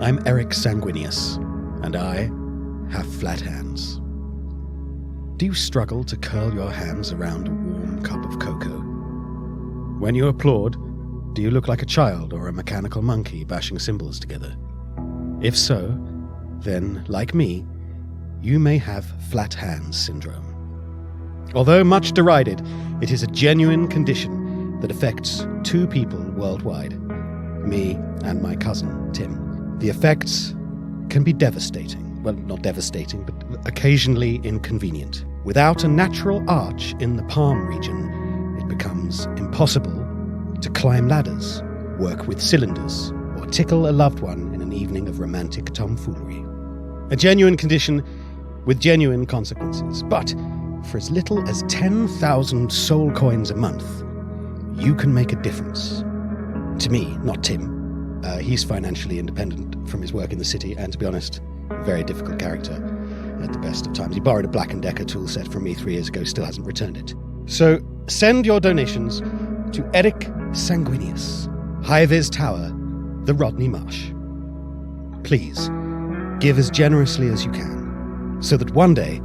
I'm Eric Sanguinious, and I have flat hands. Do you struggle to curl your hands around a warm cup of cocoa? When you applaud, do you look like a child or a mechanical monkey bashing cymbals together? If so, then, like me, you may have flat hands syndrome. Although much derided, it is a genuine condition that affects 2 people worldwide, me and my cousin, Tim. The effects can be devastating. Well, not devastating, but occasionally inconvenient. Without a natural arch in the palm region, it becomes impossible to climb ladders, work with cylinders, or tickle a loved one in an evening of romantic tomfoolery. A genuine condition with genuine consequences. But for as little as 10,000 soul coins a month, you can make a difference. To me, not Tim. He's financially independent from his work in the city, and to be honest, a very difficult character at the best of times. He borrowed a Black & Decker tool set from me 3 years ago, still hasn't returned it. So send your donations to Eric Sanguinious, High-Vis Tower, the Rodney Marsh. Please, give as generously as you can, so that one day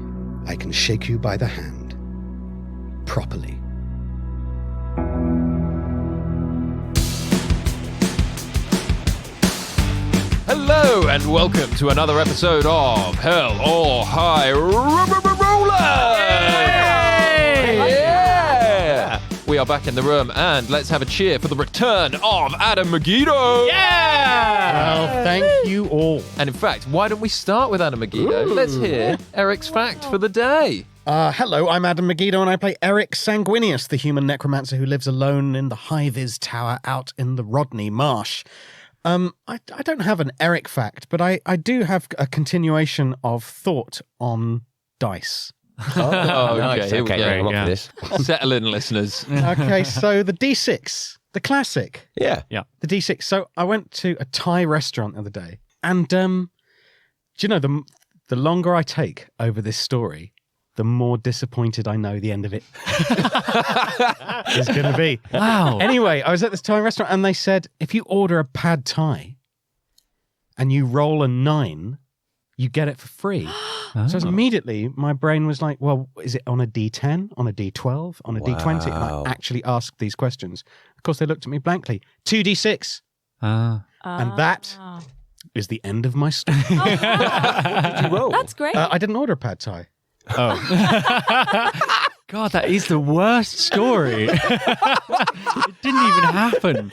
I can shake you by the hand. Properly. Hello and welcome to another episode of Hell or High Roller! Yeah! We are back in the room and let's have a cheer for the return of Adam Megiddo! Well, thank you all. And in fact, why don't we start with Adam Megiddo? Let's hear Eric's fact for the day. Hello, I'm Adam Megiddo, and I play Eric Sanguinious, the human necromancer who lives alone in the High-Vis Tower out in the Rodney Marsh. I don't have an Eric fact, but I do have a continuation of thought on dice. Okay, here we go. I'm up for this. Settle in, listeners. Okay, so the D6, the classic. Yeah. The D6. So I went to a Thai restaurant the other day, and do you know, the longer I take over this story, the more disappointed I know the end of it is going to be. Wow. Anyway, I was at this Thai restaurant and they said, if you order a pad Thai and you roll a 9, you get it for free. So immediately my brain was like, well, is it on a D10, on a D12, on a D20? And I actually asked these questions. Of course, they looked at me blankly. 2D6. And that is the end of my story. What did you roll? That's great. I didn't order a pad Thai. Oh. God, that is the worst story. It didn't even happen.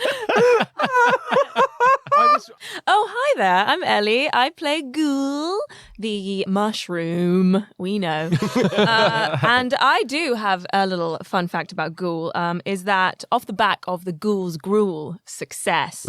Oh, hi there. I'm Ellie. I play Ghoul, the mushroom. We know. And I do have a little fun fact about Ghoul, is that off the back of the Ghoul's Gruel success,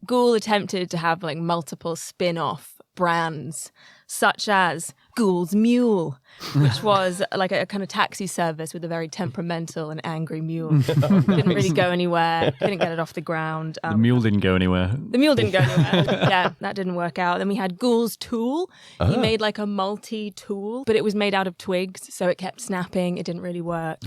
Ghoul attempted to have like multiple spin-off brands, such as Ghoul's Mule, which was like a kind of taxi service with a very temperamental and angry mule. Didn't really go anywhere. Didn't get it off the ground. The mule didn't go anywhere. The mule didn't go anywhere. Yeah, that didn't work out. Then we had Ghoul's Tool. He made like a multi-tool, but it was made out of twigs, so it kept snapping. It didn't really work.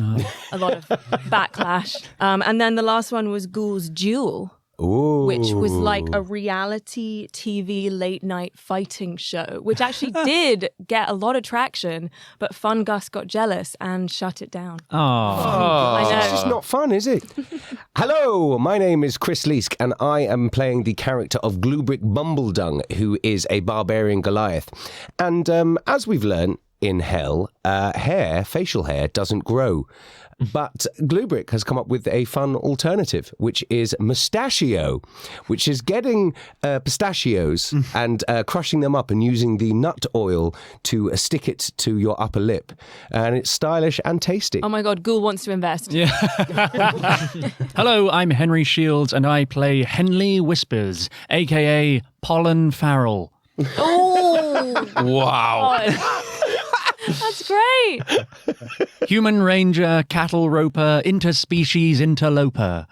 A lot of backlash. And then the last one was Ghoul's Duel. Ooh. Which was like a reality TV late night fighting show, which actually did get a lot of traction, but Fun Gus got jealous and shut it down. I know. It's just not fun, is it? Hello, my name is Chris Leask, and I am playing the character of GlueBrick Bumbledung, who is a barbarian Goliath. And as we've learned in Hell, facial hair doesn't grow. But GlueBrick has come up with a fun alternative, which is mustachio, which is getting pistachios and crushing them up and using the nut oil to stick it to your upper lip. And it's stylish and tasty. Oh my God, Ghoul wants to invest. Yeah. Hello, I'm Henry Shields, and I play Henley Whispers, a.k.a. Pollen Farrell. Oh! Wow. That's great. Human ranger, cattle roper, interspecies interloper.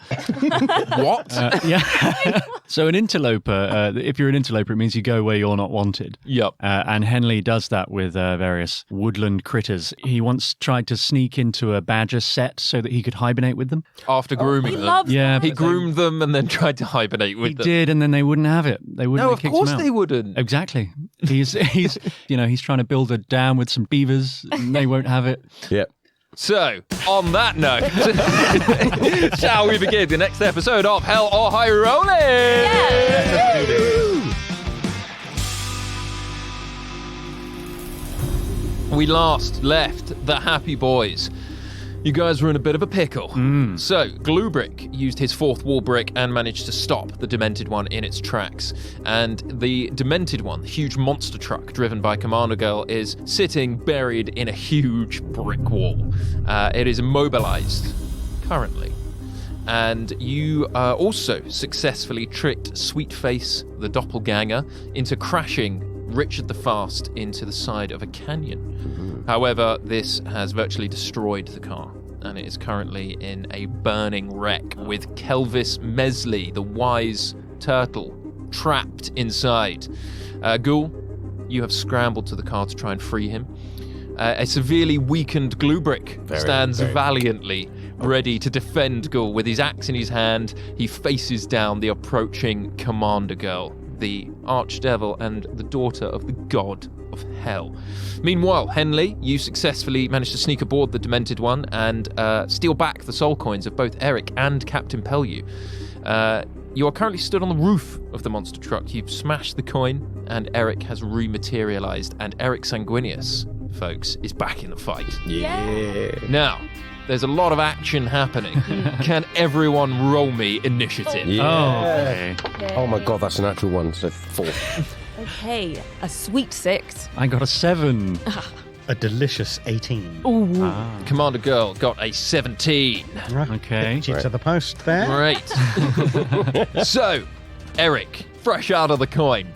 What? Yeah. So an interloper, if you're an interloper, it means you go where you're not wanted. Yep. And Henley does that with various woodland critters. He once tried to sneak into a badger set so that he could hibernate with them. After grooming He them. loves Yeah, He but groomed them and then tried to hibernate with He them. did, and then they wouldn't have it. They wouldn't. No, They of kicked course him out. they wouldn't. Exactly. He's he's trying to build a dam with some beavers, and they won't have it. Yep. So, on that note, shall we begin the next episode of Hell or High Rolling? We last left the Happy Boys. You guys were in a bit of a pickle. So, GlueBrick used his fourth wall brick and managed to stop the Demented One in its tracks. And the Demented One, the huge monster truck driven by Commander Girl, is sitting buried in a huge brick wall. It is immobilized currently. And you also successfully tricked Sweetface, the doppelganger, into crashing Richard the Fast into the side of a canyon. However, this has virtually destroyed the car, and it is currently in a burning wreck with Kelvis Mesley, the wise turtle, trapped inside. Ghoul, you have scrambled to the car to try and free him. A severely weakened GlueBrick stands valiantly ready to defend Ghoul. With his axe in his hand, he faces down the approaching Commander Girl, the archdevil and the daughter of the god of hell. Meanwhile, Henley, you successfully managed to sneak aboard the Demented One and steal back the soul coins of both Eric and Captain Pellew. You are currently stood on the roof of the monster truck. You've smashed the coin, and Eric has rematerialized, and Eric Sanguinious, folks, is back in the fight. Yeah. Now, there's a lot of action happening. Can everyone roll me initiative? Oh, okay. Oh my god, that's a natural one. So 4. Okay, a sweet 6. I got a 7. A delicious 18. Ooh. Commander Girl got a 17. Right. Okay. Beat you to the post there. Great. So, Eric, fresh out of the coin,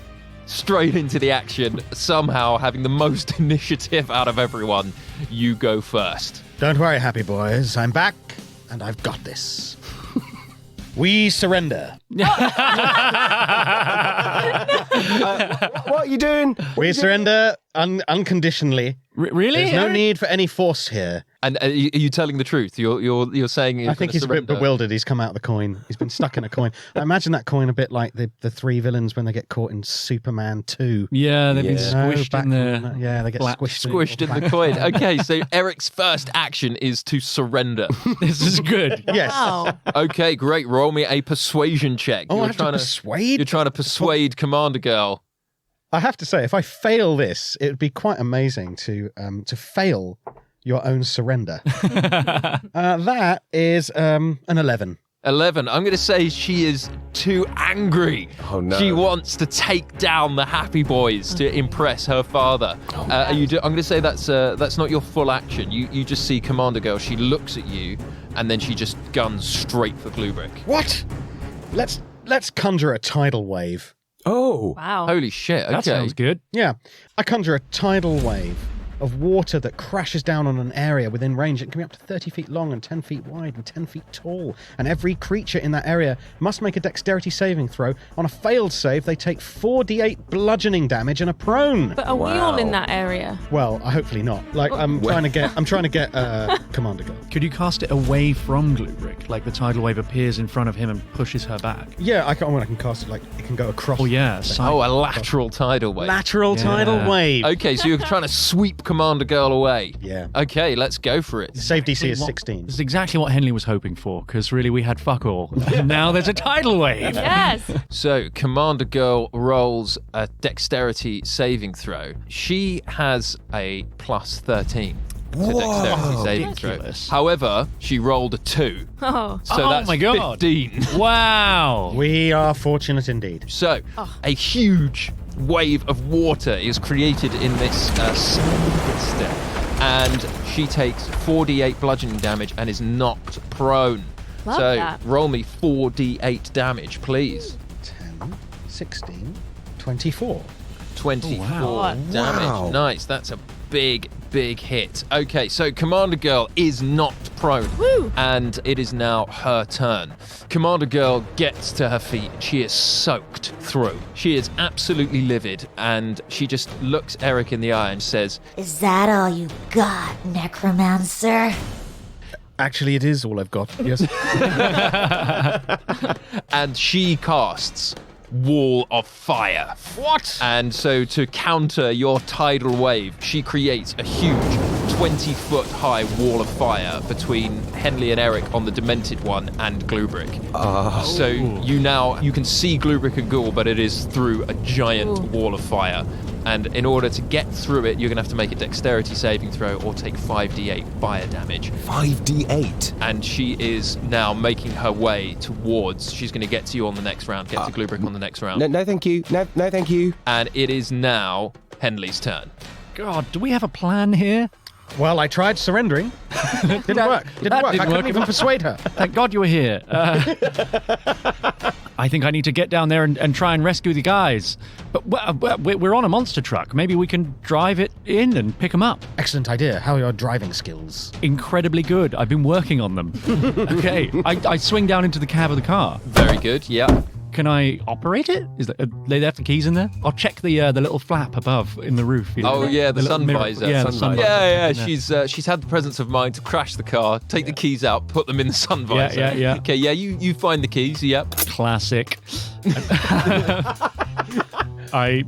straight into the action, somehow having the most initiative out of everyone. You go first. Don't worry, happy boys. I'm back, and I've got this. We surrender. What are you doing? We surrender unconditionally. Really? There's no need for any force here. And are you telling the truth? You're saying you're I think he's a bit bewildered. He's come out of the coin. He's been stuck in a coin. I imagine that coin a bit like the three villains when they get caught in Superman 2. Yeah, they've been squished back in from the... that. Yeah, they get flat- squished in the coin. Okay, so Eric's first action is to surrender. This is good. Yes. Wow. Okay, great. Roll me a persuasion check. Oh, I have to persuade? You're trying to persuade Commander Girl. I have to say, if I fail this, it would be quite amazing to fail your own surrender. That is an 11. 11. I'm going to say she is too angry. Oh, no. She wants to take down the Happy Boys to impress her father. I'm going to say that's not your full action. You just see Commander Girl. She looks at you, and then she just guns straight for GlueBrick. What? Let's conjure a tidal wave. Oh. Wow. Holy shit! Okay. That sounds good. Yeah, I conjure a tidal wave of water that crashes down on an area within range. It can be up to 30 feet long and 10 feet wide and 10 feet tall. And every creature in that area must make a dexterity saving throw. On a failed save, they take 4d8 bludgeoning damage and are prone. But are we all in that area? Well, hopefully not. Like, I'm trying to get Commander Girl. Could you cast it away from GlueBrick? Like the tidal wave appears in front of him and pushes her back? Yeah, I can cast it like it can go across. Oh, yeah. Oh, a lateral tidal wave. Lateral tidal wave. Okay, so you're trying to sweep Commander Girl away. Yeah. Okay, let's go for it. Save DC is 16. This is exactly what Henley was hoping for, because really we had fuck all. And now there's a tidal wave. Yes. So, Commander Girl rolls a dexterity saving throw. She has a plus 13 to dexterity saving throw. Ridiculous. However, she rolled a 2. Oh. So Oh that's my God. 15. Wow. We are fortunate indeed. So, a huge wave of water is created in this step, and she takes 4d8 bludgeoning damage and is knocked prone. Love so, that. roll me 4d8 damage, please. 10, 16, 24. 24 wow. damage. Wow. Nice. That's a big big hit. Okay, so Commander Girl is knocked prone. Woo! And it is now her turn. Commander Girl gets to her feet. She is soaked through. She is absolutely livid, and she just looks Eric in the eye and says, Is that all you got, Necromancer? Actually, it is all I've got. Yes. and she casts Wall of Fire. What? And so to counter your tidal wave, she creates a huge 20-foot high wall of fire between Henley and Eric on the Demented one and GlueBrick. So you can see GlueBrick and Ghoul, but it is through a giant wall of fire. And in order to get through it, you're going to have to make a dexterity saving throw or take 5d8 fire damage. 5d8? And she is now making her way towards... She's going to get to you on the next round, get to GlueBrick on the next round. No, thank you. No, thank you. And it is now Henley's turn. God, do we have a plan here? Well, I tried surrendering. Didn't work. I couldn't even persuade her. Thank God you were here. I think I need to get down there and try and rescue the guys. But we're on a monster truck. Maybe we can drive it in and pick them up. Excellent idea. How are your driving skills? Incredibly good. I've been working on them. Okay, I swing down into the cab of the car. Very good, yeah. Can I operate it? They have the keys in there? I'll check the little flap above in the roof. You know? Oh yeah, the little sun mirror. visor. Yeah, the sun visor. Yeah. She's had the presence of mind to crash the car, take the keys out, put them in the sun visor. Yeah. Okay, yeah, you find the keys. Yep. Classic. I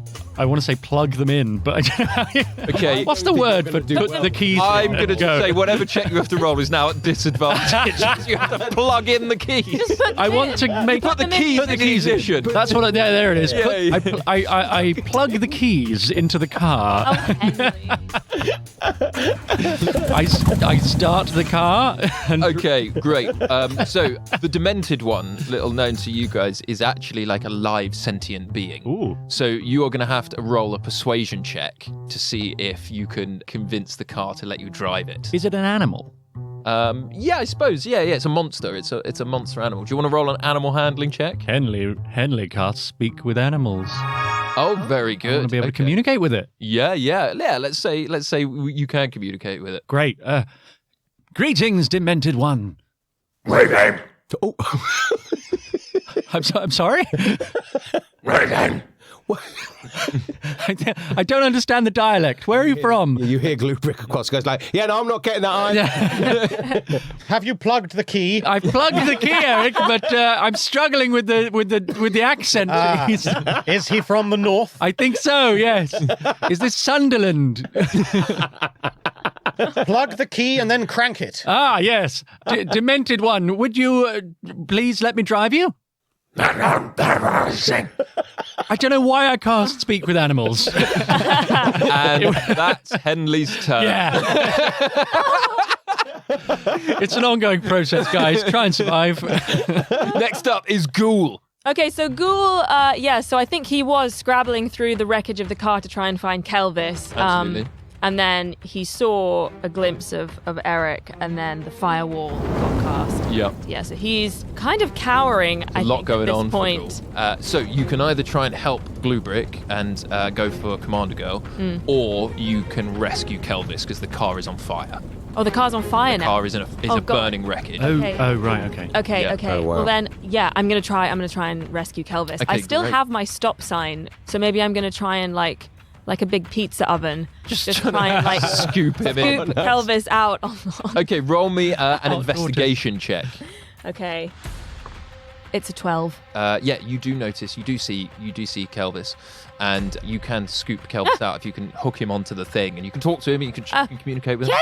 want to say plug them in, but I don't know how you... Okay. What's the word for put the keys I'm in? going to Go. say whatever check you have to roll is now at disadvantage. You have to plug in the keys. I want to make Put the keys in ignition. That's what. There it is. Yeah, I plug the keys into the car. Oh, Henley. I start the car. And Okay, great. So the Demented one, little known to you guys, is actually like a live sentient being. Ooh. So you are going to have to roll a persuasion check to see if you can convince the car to let you drive it. Is it an animal? Yeah, I suppose. Yeah. It's a monster. It's a monster animal. Do you want to roll an animal handling check? Henley can't speak with animals. Oh, very good. I want to be able to communicate with it. Yeah. Let's say you can communicate with it. Great. Greetings, Demented One. My name. Oh. I'm sorry? My name. I don't understand the dialect. Where are you from? You hear GlueBrick across, goes like, yeah, no, I'm not getting that either. Have you plugged the key? I've plugged the key, Eric, but I'm struggling with the accent. Is he from the north? I think so. Yes. Is this Sunderland? Plug the key and then crank it. Ah, yes. Demented One, would you please let me drive you? I don't know why I can't speak with animals. And that's Henley's turn. Yeah. It's an ongoing process, guys. Try and survive. Next up is Ghoul. Okay, so Ghoul, so I think he was scrabbling through the wreckage of the car to try and find Kelvis. Absolutely. And then he saw a glimpse of Eric, and then the firewall got cast. Yep. Yeah, so he's kind of cowering, I A lot think, going at this on point. for Ghoul. So you can either try and help GlueBrick and go for Commander Girl, or you can rescue Kelvis because the car is on fire. Oh, the car's on fire The now. car is a God. burning wreckage. Okay. Oh, right, okay. Okay, Yeah. okay. Oh, wow. Well then, yeah, I'm gonna try and rescue Kelvis. Okay, I still great. have my stop sign, so maybe I'm gonna try and like a big pizza oven, just trying try and like Scoop him in. scoop Kelvis out. Okay, roll me an Oh, investigation check. Okay. It's a 12. Yeah, you do notice, you do see Kelvis, and you can scoop Kelvis out if you can hook him onto the thing, and you can talk to him, and you can communicate with him.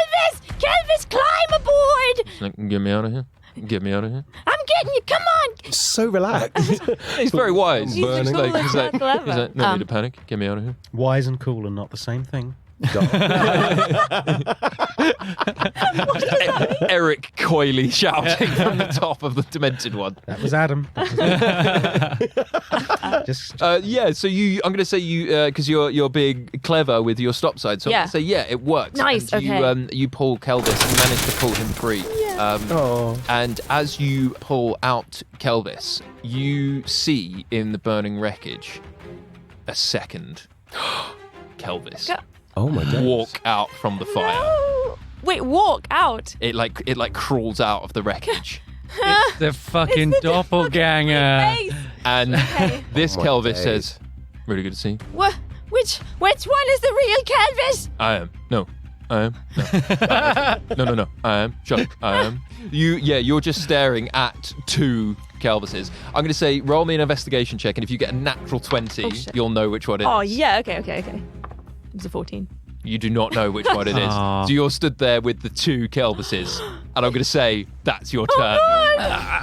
Kelvis, climb aboard! Like, get me out of here. Get me out of here. I'm getting you. Come on. So relaxed. He's very wise. He's the coolest uncle ever. No need to panic. Get me out of here. Wise and cool are not the same thing. Eric coyly shouting from the top of the Demented one. That was Adam. Just Yeah, so I'm going to say you, because you're being clever with your stop sign, so I'm Yeah. going to say, yeah, it works. Nice, And okay. you pull Kelvis, you manage to pull him free. And as you pull out Kelvis, you see in the burning wreckage a second Kelvis. Oh my days. walk out from the fire. No. Wait, walk out. It like crawls out of the wreckage. It's the fucking It's the doppelganger. Face. And this Oh my Kelvis days. says, really good to see you. Which one is the real Kelvis? I am. No. I am. No. No. I am. Shut up. I am. You're just staring at two Kelvises. I'm going to say, roll me an investigation check, and if you get a natural 20, shit. you'll know which one it is. Oh, yeah, okay. It was a 14. You do not know which one it is. Aw. So you're stood there with the two Kelvises, and I'm going to say, that's your turn.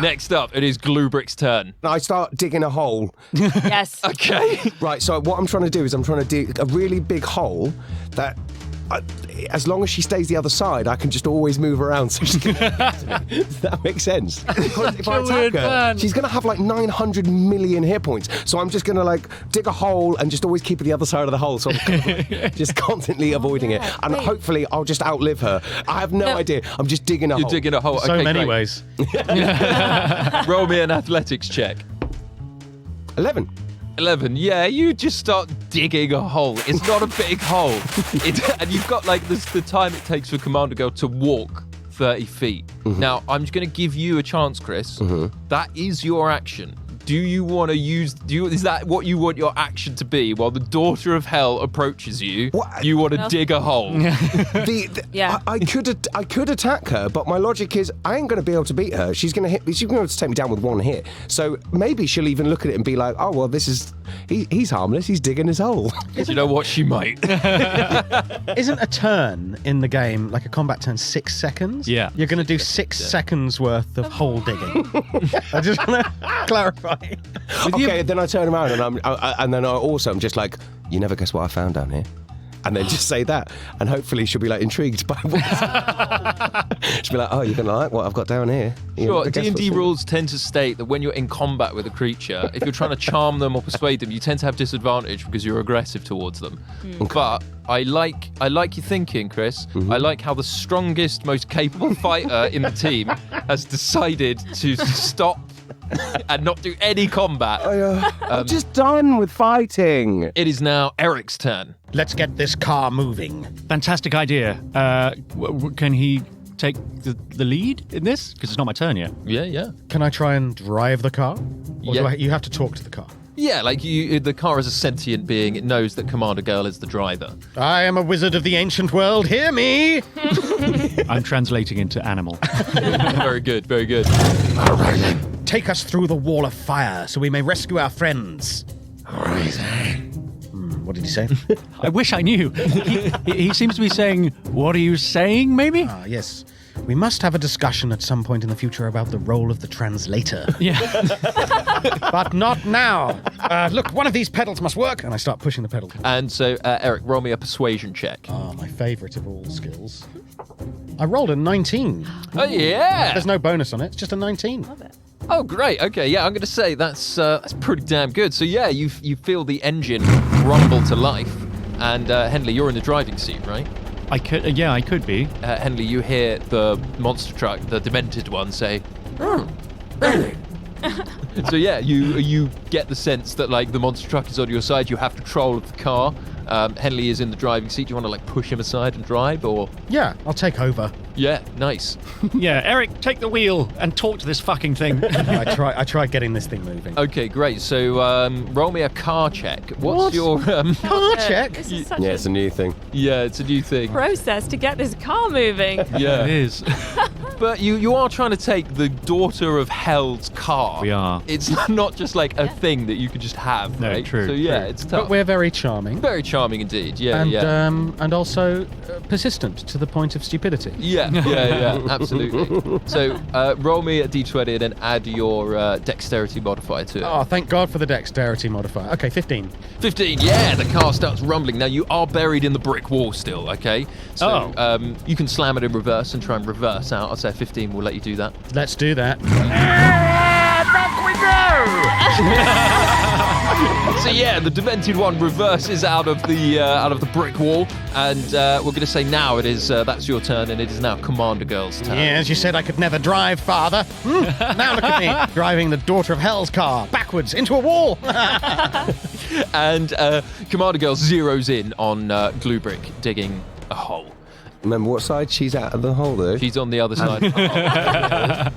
Next up, it is GlueBrick's turn. I start digging a hole. Yes. Okay. Right, so what I'm trying to do is I'm trying to dig a really big hole that, as long as she stays the other side, I can just always move around. So she can Does that make sense? If I a weird attack her, plan. she's going to have like 900 million hit points. So I'm just going to like dig a hole and just always keep at the other side of the hole. So I'm kind of, just constantly avoiding it. And wait. hopefully I'll just outlive her. I have no idea. I'm just digging a You're hole. digging a hole. So Okay, many great. ways. Roll me an athletics check. 11. 11. Yeah, you just start digging a hole. It's not a big hole. And you've got like the time it takes for Commander Girl to walk 30 feet. Now, I'm just going to give you a chance, Chris. That is your action. Do you want to is that what you want your action to be? While the Daughter of Hell approaches you, What? you want to dig a hole. Yeah. I could attack her, but my logic is I ain't going to be able to beat her. She's going to take me down with one hit. So maybe she'll even look at it and be like, oh, well, he's harmless. He's digging his hole. You know what? She might. Isn't a turn in the game, like a combat turn, 6 seconds? Yeah. You're going to do 6 seconds worth of hole digging. I just want to clarify. Okay, then I turn around and I'm just like, you never guess what I found down here. And then just say that, and hopefully she'll be like intrigued by what. She'll be like, "Oh, you're gonna like what I've got down here." You know, Sure, guess D&D what's- rules tend to state that when you're in combat with a creature, if you're trying to charm them or persuade them, you tend to have disadvantage because you're aggressive towards them. But I like your thinking, Chris. I like how the strongest, most capable fighter in the team has decided to stop and not do any combat. I'm just done with fighting. It is now Eric's turn. Let's get this car moving. Fantastic idea. Can he take the lead in this? Because it's not my turn yet. Yeah. Can I try and drive the car? Or Yeah. you have to talk to the car? Yeah, like the car is a sentient being. It knows that Commander Girl is the driver. I am a wizard of the ancient world. Hear me! I'm translating into animal. Very good, very good. All right then. Take us through the wall of fire so we may rescue our friends. All right then. What did he say? I wish I knew. He seems to be saying, "What are you saying?" Maybe. Ah, yes. We must have a discussion at some point in the future about the role of the translator. Yeah. But not now. Look, one of these pedals must work. And I start pushing the pedal. And so, Eric, roll me a persuasion check. Ah, my favourite of all skills. I rolled a 19. Oh, yeah! There's no bonus on it. It's just a 19. Oh, great. Okay, yeah, I'm going to say that's pretty damn good. So, yeah, you feel the engine rumble to life. And, Henley, you're in the driving seat, right? I could be. Henley, you hear the monster truck, the demented one, say, So, yeah, you get the sense that, like, the monster truck is on your side. You have control of the car. Henley is in the driving seat. Do you want to, like, push him aside and drive, or...? Yeah, I'll take over. Yeah, nice. Yeah, Eric, take the wheel and talk to this fucking thing. I try getting this thing moving. Okay, great. So, roll me a car check. What's your... Car check? This is such Yeah, a it's a new thing. Yeah, it's a new thing. process to get this car moving. Yeah. It is. But you are trying to take the Daughter of Hell's car. We are. It's not just like a thing that you could just have, No, right? true, So yeah, true. it's tough. But we're very charming. very charming indeed. Yeah, And yeah. and also persistent to the point of stupidity. Yeah, absolutely. So roll me a d20 and then add your dexterity modifier to it. Oh, thank God for the dexterity modifier. Okay, 15. 15, yeah, the car starts rumbling. Now, you are buried in the brick wall still, okay? So you can slam it in reverse and try and reverse out. I'd say 15 will let you do that. Let's do that. So yeah, the demented one reverses out of the brick wall, and we're going to say now it is that's your turn, and it is now Commander Girl's turn. Yes, you said I could never drive, Father. Now look at me, driving the Daughter of Hell's car backwards into a wall. And Commander Girl zeroes in on GlueBrick digging a hole. Remember what side she's at of the hole, though? She's on the other side of the hole.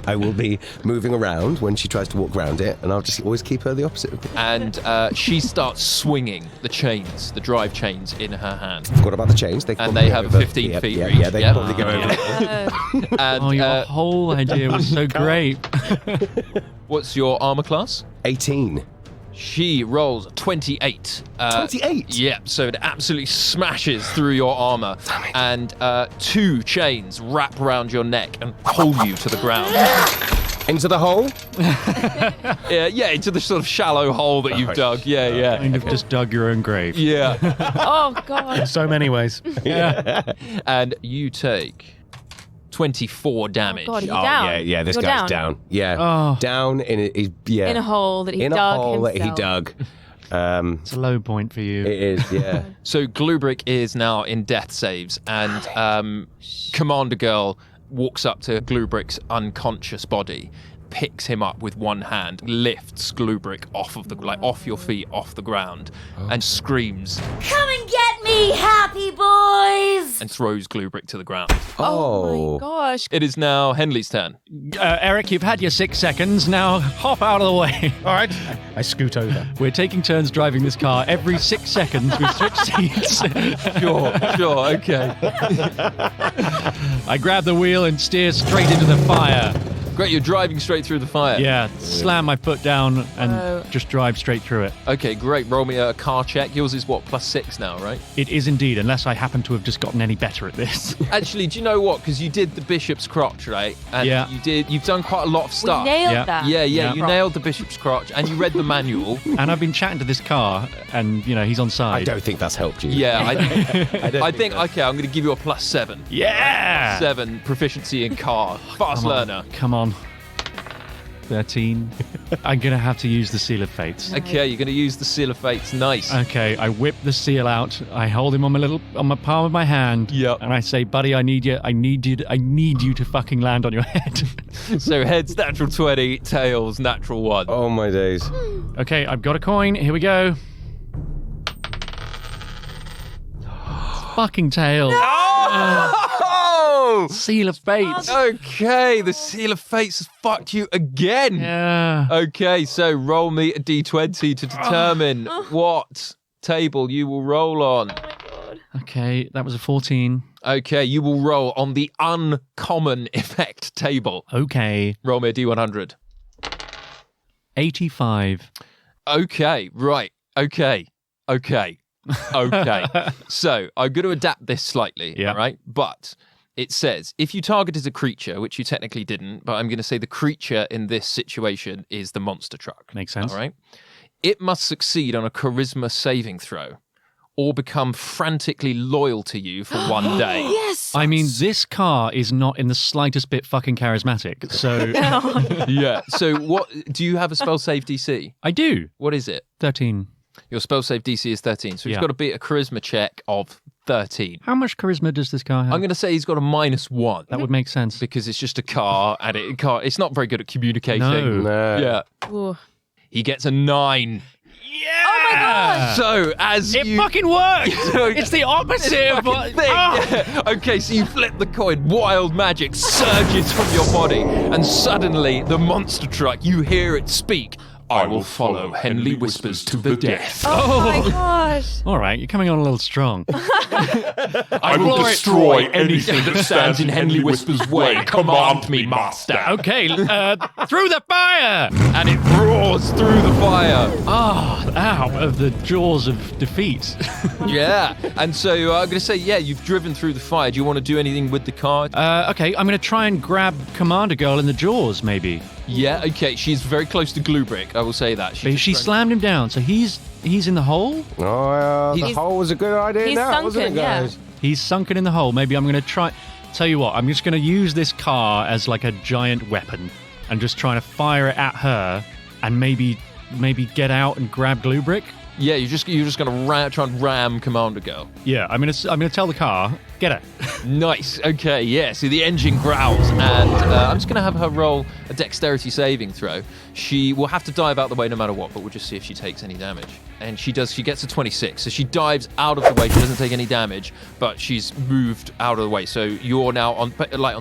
I will be moving around when she tries to walk around it, and I'll just always keep her the opposite of me. And she starts swinging the chains, the drive chains in her hand. Forgot about the chains. They have 15 feet reach. Yeah, they Yep. probably go over. And your whole idea was so great. what's your armor class? 18. She rolls 28. 28? Yeah, so it absolutely smashes through your armor. And 2 chains wrap around your neck and pull you to the ground. Into the hole? Yeah, into the sort of shallow hole that you've dug. Yeah. Kind of just dug your own grave. Yeah. Oh, God. In so many ways. And you take 24 damage. Oh, God, Oh, down. yeah, this You're guy's down. Yeah. Oh. Down in In a hole that he in dug a hole that he himself. dug. It's a low point for you. It is, yeah. So GlueBrick is now in death saves, and Commander Girl walks up to GlueBrick's unconscious body, picks him up with one hand, lifts GlueBrick off your feet, off the ground, and screams Come and get me, happy boys! and throws GlueBrick to the ground. Oh, my gosh. It is now Henley's turn. Eric, you've had your 6 seconds. Now hop out of the way. All right. I scoot over. We're taking turns driving this car. Every 6 seconds, we switch seats. Sure, okay. I grab the wheel and steer straight into the fire. Great, you're driving straight through the fire. Yeah, slam my foot down and just drive straight through it. Okay, great. Roll me a car check. Yours is what, +6 now, right? It is indeed, unless I happen to have just gotten any better at this. Actually, do you know what? Because you did the bishop's crotch, right? And Yeah. you've done quite a lot of We stuff. nailed Yeah. that. Yeah, Yeah. you nailed the bishop's crotch, and you read the manual. And I've been chatting to this car, and, he's on side. I don't think that's helped you. Yeah, I think that's- okay, I'm going to give you a +7. Yeah! 7 proficiency in car. Fast learner. Come on. 13. I'm going to have to use the Seal of Fates. Okay, you're going to use the Seal of Fates. Nice. Okay, I whip the seal out. I hold him on my palm of my hand. Yep. And I say, buddy, I need you to fucking land on your head. So heads natural 20, tails natural 1. Oh, my days. Okay, I've got a coin. Here we go. Fucking tails. Oh! Seal of Fates. Okay, the Seal of Fates has fucked you again. Yeah. Okay, so roll me a d20 to determine what table you will roll on. Okay, that was a 14. Okay, you will roll on the uncommon effect table. Okay. Roll me a d100. 85. Okay, right. Okay. So I'm going to adapt this slightly, Yeah. all right? But it says if you targeted a creature, which you technically didn't, but I'm going to say the creature in this situation is the monster truck. Makes sense. All right. It must succeed on a charisma saving throw or become frantically loyal to you for 1 day. Yes. I mean, this car is not in the slightest bit fucking charismatic. So Yeah. So what do you have a spell save DC? I do. What is it? 13. Your spell save DC is 13. So he's Yeah. got to beat a charisma check of 13. How much charisma does this car have? I'm going to say he's got a -1. That would make sense. Because it's just a car and it's not very good at communicating. No. Yeah. Ooh. He gets a 9. Oh, my God. So as It you fucking worked! It's the opposite of fucking what... thing. Ah! Yeah. Okay, so you flip the coin, wild magic surges from your body, and suddenly the monster truck, you hear it speak. I will follow Henley Whispers to the death. Oh, my gosh. All right, you're coming on a little strong. I will destroy anything that stands in Henley Whispers' way. Command me, master. Okay, through the fire! And it roars through the fire. Out of the jaws of defeat. Yeah. And so I'm going to say, yeah, you've driven through the fire. Do you want to do anything with the car? Okay, I'm going to try and grab Commander Girl in the jaws, maybe. Yeah, okay. She's very close to GlueBrick. I will say that. But she slammed him down, so he's in the hole? Oh, the He's- hole was a good idea he's now, wasn't it, sunken, yeah. guys? He's sunken in the hole. Maybe I'm going to try... Tell you what, I'm just going to use this car as like a giant weapon and just trying to fire it at her and maybe get out and grab GlueBrick. Yeah, you're just going to try and ram Commander Girl. Yeah, I'm gonna tell the car, get her. Nice. Okay, yeah. So the engine growls, and I'm I'm just going to have her roll a dexterity saving throw. She will have to dive out the way no matter what, but we'll just see if she takes any damage. And she does. She gets a 26, so she dives out of the way. She doesn't take any damage, but she's moved out of the way. So you're now on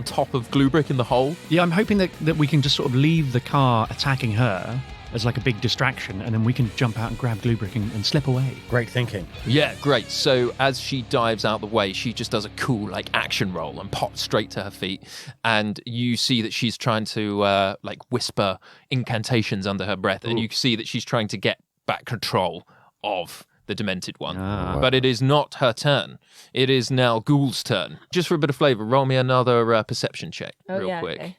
top of GlueBrick in the hole. Yeah, I'm hoping that we can just sort of leave the car attacking her as like a big distraction, and then we can jump out and grab GlueBrick and slip away. Great thinking. Yeah, great. So as she dives out the way, she just does a cool action roll and pops straight to her feet. And you see that she's trying to whisper incantations under her breath, and you see that she's trying to get back control of the demented one. But it is not her turn. It is now Ghoul's turn. Just for a bit of flavour, roll me another perception check real quick. Okay.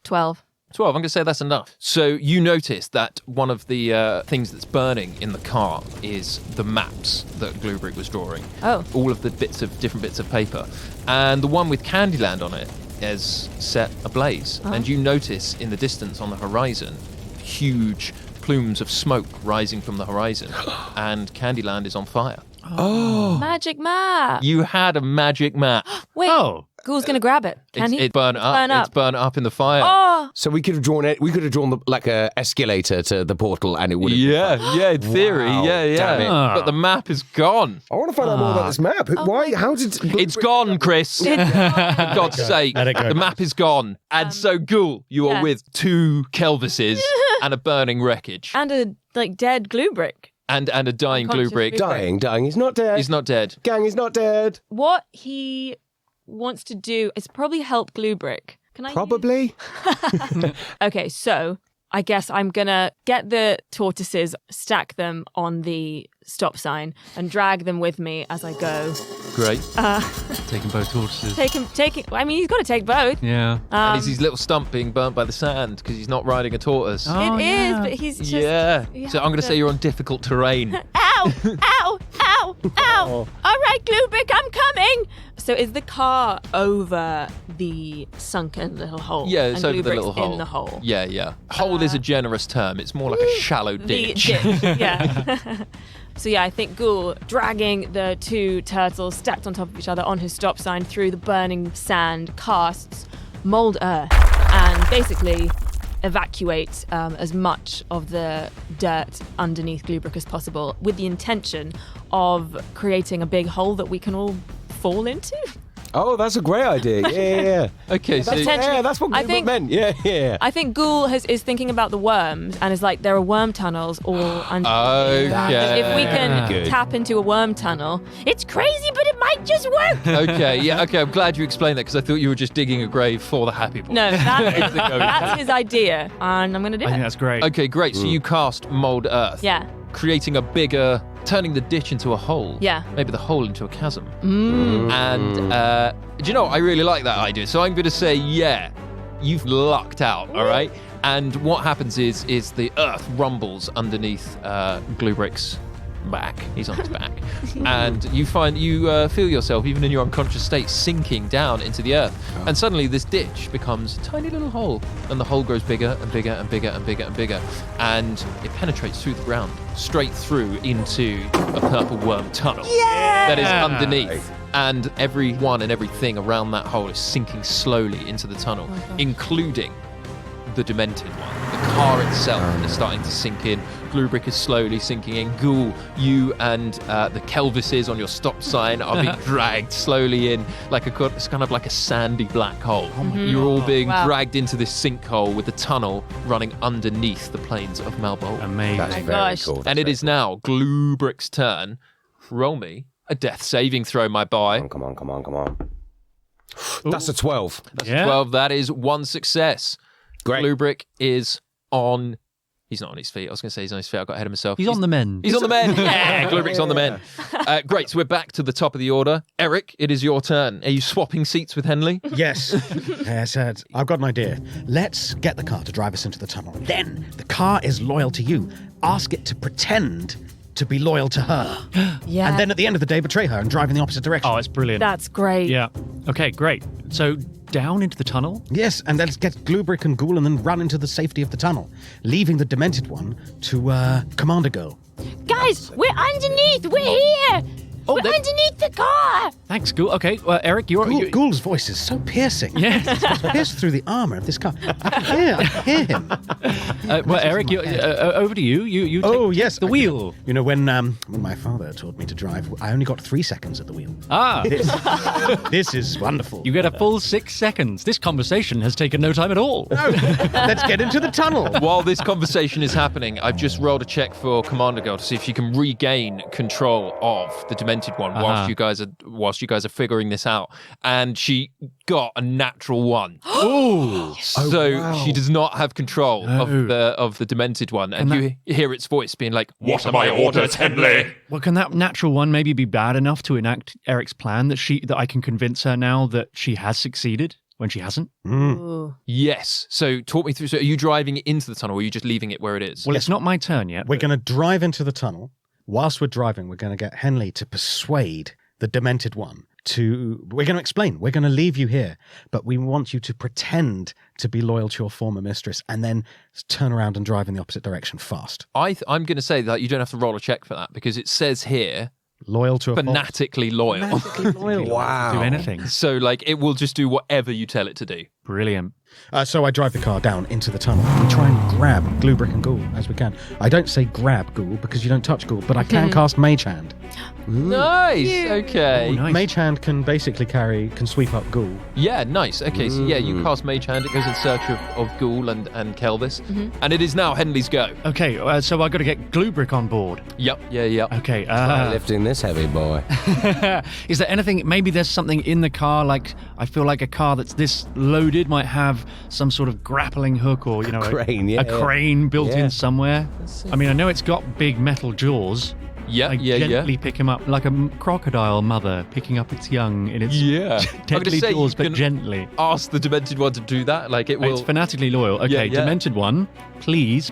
12. 12, I'm going to say that's enough. So you notice that one of the things that's burning in the car is the maps that GlueBrick was drawing. Oh. All of the different bits of paper. And the one with Candyland on it is set ablaze. Oh. And you notice in the distance on the horizon, huge plumes of smoke rising from the horizon. And Candyland is on fire. Oh. Magic map. You had a magic map. Wait. Oh. Ghoul's going to grab it. Can he? It burned up. It's burned up in the fire. Oh. So we could have drawn it. We could have drawn like a escalator to the portal, and it would have. Yeah, in theory, Wow, yeah. damn it. But the map is gone. I want to find out more about this map. Why? How did? It's gone, Chris. For God's sake. Let it go. The map is gone. And so, Ghoul, you are with 2 Kelvises and a burning wreckage. And a dead GlueBrick. And a dying Unconscious GlueBrick. Dying. He's not dead. He's not dead. Gang, he's not dead. What he wants to do is probably help GlueBrick. Can I? Probably. Okay, so I guess I'm gonna get the tortoises, stack them on the stop sign, and drag them with me as I go. Great. Taking both tortoises. Taking. I mean, he's got to take both. Yeah. And is his little stump being burnt by the sand because he's not riding a tortoise? Oh, It is, yeah. but he's just. Yeah. you So I'm have going to to- say you're on difficult terrain. Ow! Ow! Ow! Ow! All right, GlueBrick, I'm coming. So is the car over the sunken little hole? Yeah, it's and over the GlueBrick's little hole. in the hole. Yeah. Hole is a generous term. It's more like a shallow The ditch. yeah. So yeah, I think Ghoul dragging the 2 turtles stacked on top of each other on his stop sign through the burning sand casts mold earth and basically evacuate as much of the dirt underneath GlueBrick as possible with the intention of creating a big hole that we can all fall into. Oh, that's a great idea. Yeah. Okay, so Potentially. That's what I Gluebrick think- meant. Yeah. I think Ghoul is thinking about the worms and is like, there are worm tunnels all under. Okay. If we can Good. tap into a worm tunnel, it's crazy, but it might just work. Okay, I'm glad you explained that because I thought you were just digging a grave for the happy boy. No, that's his idea, and I'm going to do I think it. that's great. Okay, great. So you cast Mold Earth. Yeah. Creating a bigger, turning the ditch into a hole. Yeah. Maybe the hole into a chasm. And do you know what? I really like that idea. So I'm going to say, yeah, you've lucked out, all right? And what happens is the earth rumbles underneath GlueBrick's back. He's on his back. And you feel yourself, even in your unconscious state, sinking down into the earth. And suddenly this ditch becomes a tiny little hole. And the hole grows bigger and bigger and bigger and bigger and bigger. And it penetrates through the ground, straight through into a purple worm tunnel that is underneath. And everyone and everything around that hole is sinking slowly into the tunnel, including the demented one. The car itself is starting to sink in. GlueBrick is slowly sinking in. Ghoul, you and the Kelvises on your stop sign are being dragged slowly in, it's kind of like a sandy black hole. You're all being dragged into this sinkhole with the tunnel running underneath the plains of Malbolt. Amazing. That's my very gosh. cool. And it is now GlueBrick's turn. Roll me a death saving throw, my boy. Come on. That's a 12. That's Yeah. 12. That is 1 success. Great. GlueBrick is on. He's not on his feet. I was going to say he's on his feet. I got ahead of myself. He's on the mend. He's on the men. Yeah, GlueBrick's on the men. Great. So we're back to the top of the order. Eric, it is your turn. Are you swapping seats with Henley? Yes. Yes, I've got an idea. Let's get the car to drive us into the tunnel. Then the car is loyal to you. Ask it to pretend to be loyal to her. Yeah. And then at the end of the day, betray her and drive in the opposite direction. Oh, it's brilliant. That's great. Yeah. Okay, great. So down into the tunnel. Yes, and let's get GlueBrick and Ghoul and then run into the safety of the tunnel, leaving the demented one to Commander Ghoul. Guys, we're underneath. We're here. Oh, We're underneath the car. thanks, Ghoul. Okay, well, Eric, you're... Ghoul's voice is so piercing. Yeah. It's pierced through the armor of this car. I can hear him. well, Eric, over to you. You take the wheel. You know, when my father taught me to drive, I only got 3 seconds at the wheel. Ah. This is wonderful. You get a full 6 seconds. This conversation has taken no time at all. Let's get into the tunnel. While this conversation is happening, I've just rolled a check for Commander Girl to see if she can regain control of the Demented One whilst you guys are figuring this out. And she got a natural 1. Ooh. So she does not have control of the Demented One, and you hear its voice being like, What are my orders, Henley? Well, can that natural one maybe be bad enough to enact Eric's plan that I can convince her now that she has succeeded when she hasn't? Yes. So talk me through. So are you driving into the tunnel, or are you just leaving it where it is? Well, it's not my turn yet. We're going to drive into the tunnel. Whilst we're driving, we're going to get Henley to persuade the Demented One we're going to explain. We're going to leave you here, but we want you to pretend to be loyal to your former mistress and then turn around and drive in the opposite direction fast. I'm going to say that you don't have to roll a check for that, because it says here, loyal to a fanatically loyal. Wow. Do anything. So, like, it will just do whatever you tell it to do. Brilliant. So I drive the car down into the tunnel. We try and grab GlueBrick and Ghoul as we can. I don't say grab Ghoul because you don't touch Ghoul, but I can cast Mage Hand. Nice. Okay. Oh, nice. Mage Hand can basically can sweep up Ghoul. Yeah, nice. Okay, so yeah, you cast Mage Hand. It goes in search of Ghoul and Kelvis. And it is now Henley's go. Okay, so I got to get GlueBrick on board. Yep. Yeah. Okay. Lifting this heavy boy. Is there anything? Maybe there's something in the car. Like I feel like a car that's this loaded might have some sort of grappling hook, or crane, a crane built Yeah. in somewhere. I mean, I know it's got big metal jaws. Yeah, Like gently pick him up, like a crocodile mother picking up its young in its Yeah. deadly say, jaws, you but can gently. Ask the Demented One to do that. Like, it will. It's fanatically loyal. Okay, Yeah. Demented One, please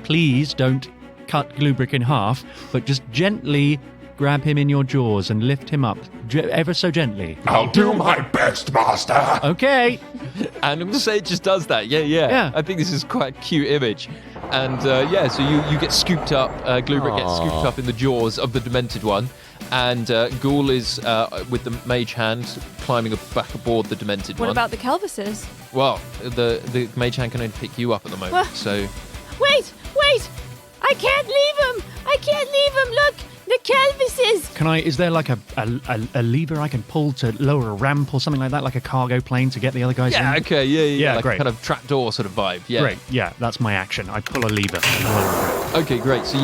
don't cut GlueBrick in half, but just gently grab him in your jaws and lift him up, ever so gently. I'll do my best, Master. Okay. And I'm going to say it just does that. Yeah. I think this is quite a cute image. And so you get scooped up. GlueBrick gets scooped up in the jaws of the Demented One. And Ghoul is, with the Mage Hand, climbing back aboard the Demented What One. about the Kelvises? Well, the Mage Hand can only pick you up at the moment. What? So Wait! I can't leave him! Look! The Kelvises! Is there like a lever I can pull to lower a ramp or something like that, like a cargo plane to get the other guys in? yeah, okay, yeah, Yeah, like great. a kind of trapdoor sort of vibe. Yeah. Great, yeah, that's my action. I pull a lever. Okay, great. So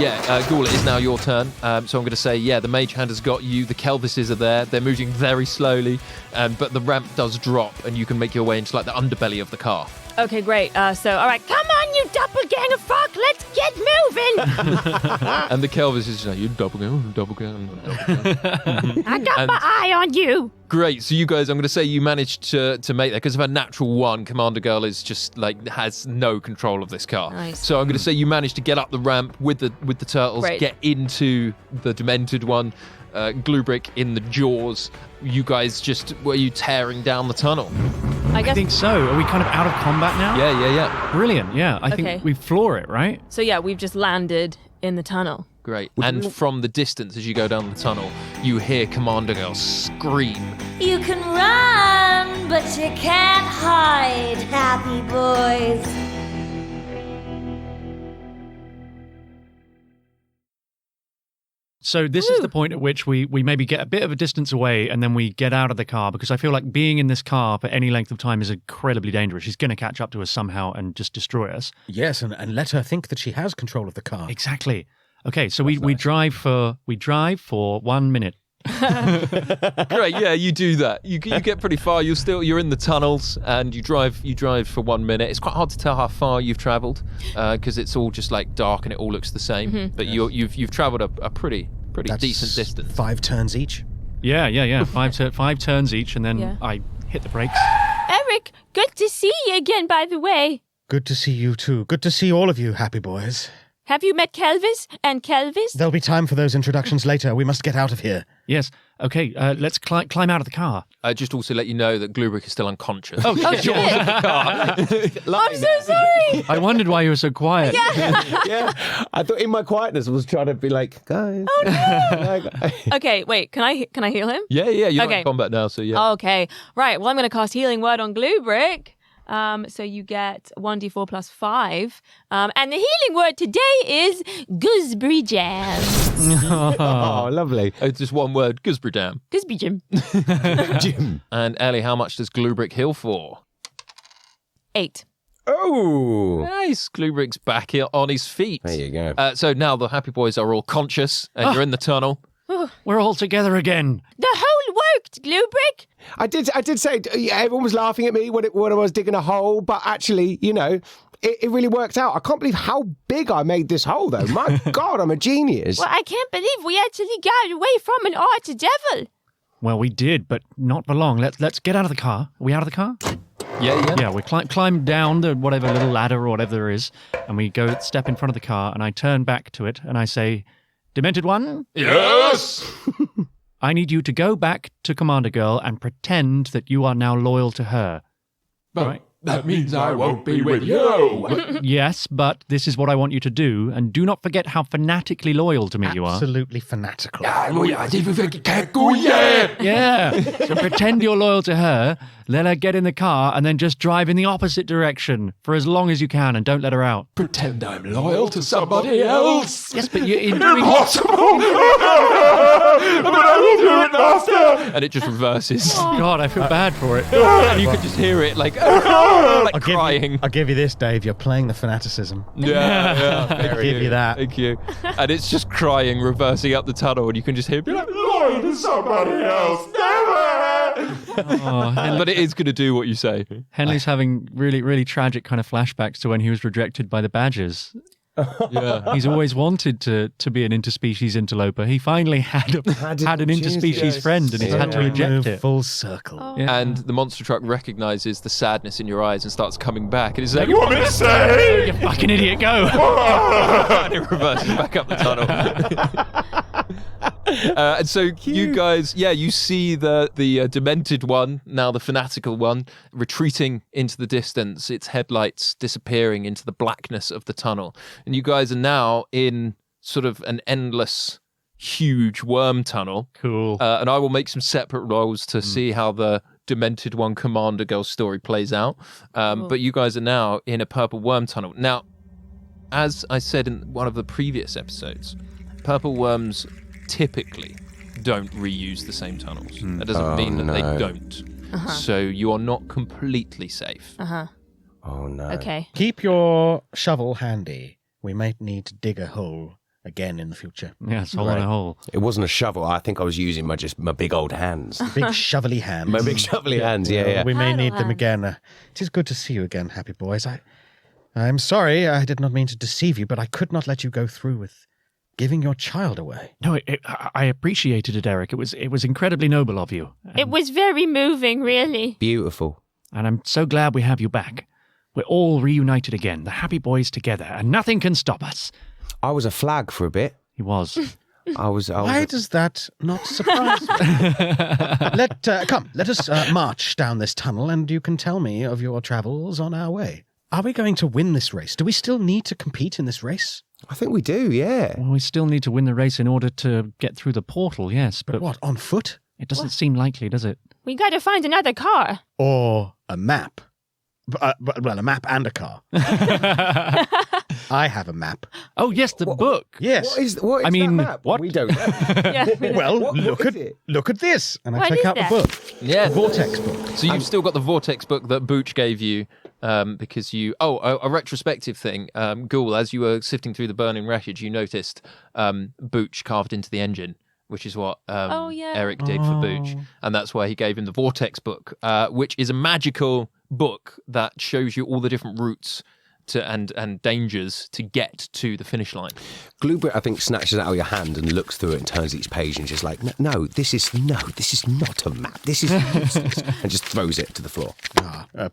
Ghoul, it is now your turn. So I'm going to say, the Mage Hand has got you. The Kelvises are there. They're moving very slowly, but the ramp does drop, and you can make your way into like the underbelly of the car. Okay, great. All right. Come on, you doppelganger fuck! Let's get moving! And the Kelvis is you double gun. I got my eye on you! Great. So you guys, I'm going to say you managed to make that because of a natural 1. Commander Girl is just like has no control of this car. Nice. So I'm going to say you managed to get up the ramp with the turtles, Great. get into the Demented One. GlueBrick in the jaws. You guys were you tearing down the tunnel? I I guess. think so. Are we kind of out of combat now? Yeah. Brilliant, yeah. I Okay. think we floor it, right? So yeah, we've just landed in the tunnel. Great. And from the distance, as you go down the tunnel, you hear Commander Girl scream. You can run, but you can't hide, happy boys. So this is the point at which we maybe get a bit of a distance away and then we get out of the car, because I feel like being in this car for any length of time is incredibly dangerous. She's going to catch up to us somehow and just destroy us. Yes, and let her think that she has control of the car. Exactly. Okay, so we drive for 1 minute. Great, yeah, you do that. You get pretty far. You're in the tunnels, and you drive for 1 minute. It's quite hard to tell how far you've travelled because it's all just like dark and it all looks the same. Mm-hmm. But you've travelled a pretty That's decent distance. 5 turns each. Yeah. Five turns each, and then Yeah. I hit the brakes. Eric, good to see you again, by the way. Good to see you too. Good to see all of you, happy boys. Have you met Kelvis and Kelvis? There'll be time for those introductions later. We must get out of here. Yes. Okay, let's climb out of the car. Just also let you know that GlueBrick is still unconscious. Oh, shit. I'm so sorry. I wondered why you were so quiet. Yeah. I thought in my quietness I was trying to be like, guys. Okay, wait. Can I heal him? Yeah, you're Okay. in combat now, so yeah. Okay. Right. Well, I'm going to cast Healing Word on GlueBrick. So you get 1d4 plus 5. And the healing word today is gooseberry jam. Oh, lovely. It's just one word, gooseberry dam. Gooseberry jam. Jim. And Ellie, how much does GlueBrick heal for? 8. Oh. Nice. GlueBrick's back on his feet. There you go. So now the happy boys are all conscious and you're in the tunnel. We're all together again. The hole worked, GlueBrick. I did say, everyone was laughing at me when I was digging a hole, but actually, it really worked out. I can't believe how big I made this hole, though. My God, I'm a genius. Well, I can't believe we actually got away from an archdevil. Well, we did, but not for long. Let's get out of the car. Are we out of the car? Yeah. Yeah, we climb down the whatever little ladder or whatever there is, and we go step in front of the car, and I turn back to it, and I say, Demented One? Yes! I need you to go back to Commander Girl and pretend that you are now loyal to her. But that means I won't be with you. Yes, but this is what I want you to do, and do not forget how fanatically loyal to me you are. Absolutely fanatical. Yeah. So pretend you're loyal to her, let her get in the car, and then just drive in the opposite direction for as long as you can, and don't let her out. Pretend I'm loyal to somebody else. Yes, but you're in doing... Impossible! But I will do it, Master! And it just reverses. God, I feel bad for it. And you could just hear it like crying. I'll give you this, Dave. You're playing the fanaticism. Yeah. I'll give you that. Thank you. And it's just crying, reversing up the tunnel, and you can just hear it be like, Loyal to somebody else. Never! but it is going to do what you say. Henley's having really, really tragic kind of flashbacks to when he was rejected by the Badgers. Yeah. He's always wanted to be an interspecies interloper. He finally had an interspecies friend, and he's had to reject it. Full circle. Oh. Yeah. And the monster truck recognizes the sadness in your eyes and starts coming back. And it's like, You want me to say? You fucking idiot, go! and it reverses back up the tunnel. And so you guys, you see the demented one, now the fanatical one, retreating into the distance, its headlights disappearing into the blackness of the tunnel. And you guys are now in sort of an endless, huge worm tunnel. Cool. And I will make some separate rolls to see how the demented one Commander Girl story plays out. But you guys are now in a purple worm tunnel. Now, as I said in one of the previous episodes, purple worms typically don't reuse the same tunnels. That doesn't mean that they don't. So you are not completely safe. Oh, no. Okay. Keep your shovel handy. We might need to dig a hole again in the future. Yeah, it's all in a hole. It wasn't a shovel. I think I was using my big old hands. Big shovelly hands. My big shovelly hands, yeah. We may Idle need them hands. again. It is good to see you again, happy boys. I'm sorry, I did not mean to deceive you, but I could not let you go through with giving your child away. No, I appreciated it, Eric. It was incredibly noble of you. It was very moving, really. Beautiful. And I'm so glad we have you back. We're all reunited again, the happy boys together, and nothing can stop us. I was a flag for a bit. He was. Why does that not surprise me? Let us march down this tunnel, and you can tell me of your travels on our way. Are we going to win this race? Do we still need to compete in this race? I think we do, yeah. Well, we still need to win the race in order to get through the portal, yes. But what, on foot? It doesn't seem likely, does it? We got to find another car. Or a map? Well, a map and a car. I have a map. Oh, yes, the book. Yes. What is I mean, that map? what? We don't know. Yeah. Well, What look is it? at this. And I What take is out that? the book. Yeah. The Vortex book. So you've still got the Vortex book that Booch gave you because you... Oh, a retrospective thing. Ghoul, as you were sifting through the burning wreckage, you noticed Booch carved into the engine, which is what Eric did for Booch. And that's why he gave him the Vortex book, which is a magical book that shows you all the different routes to and dangers to get to the finish line. GlueBrick, I think, snatches it out of your hand and looks through it and turns each page and just like, no, this is not a map. This is useless. And just throws it to the floor.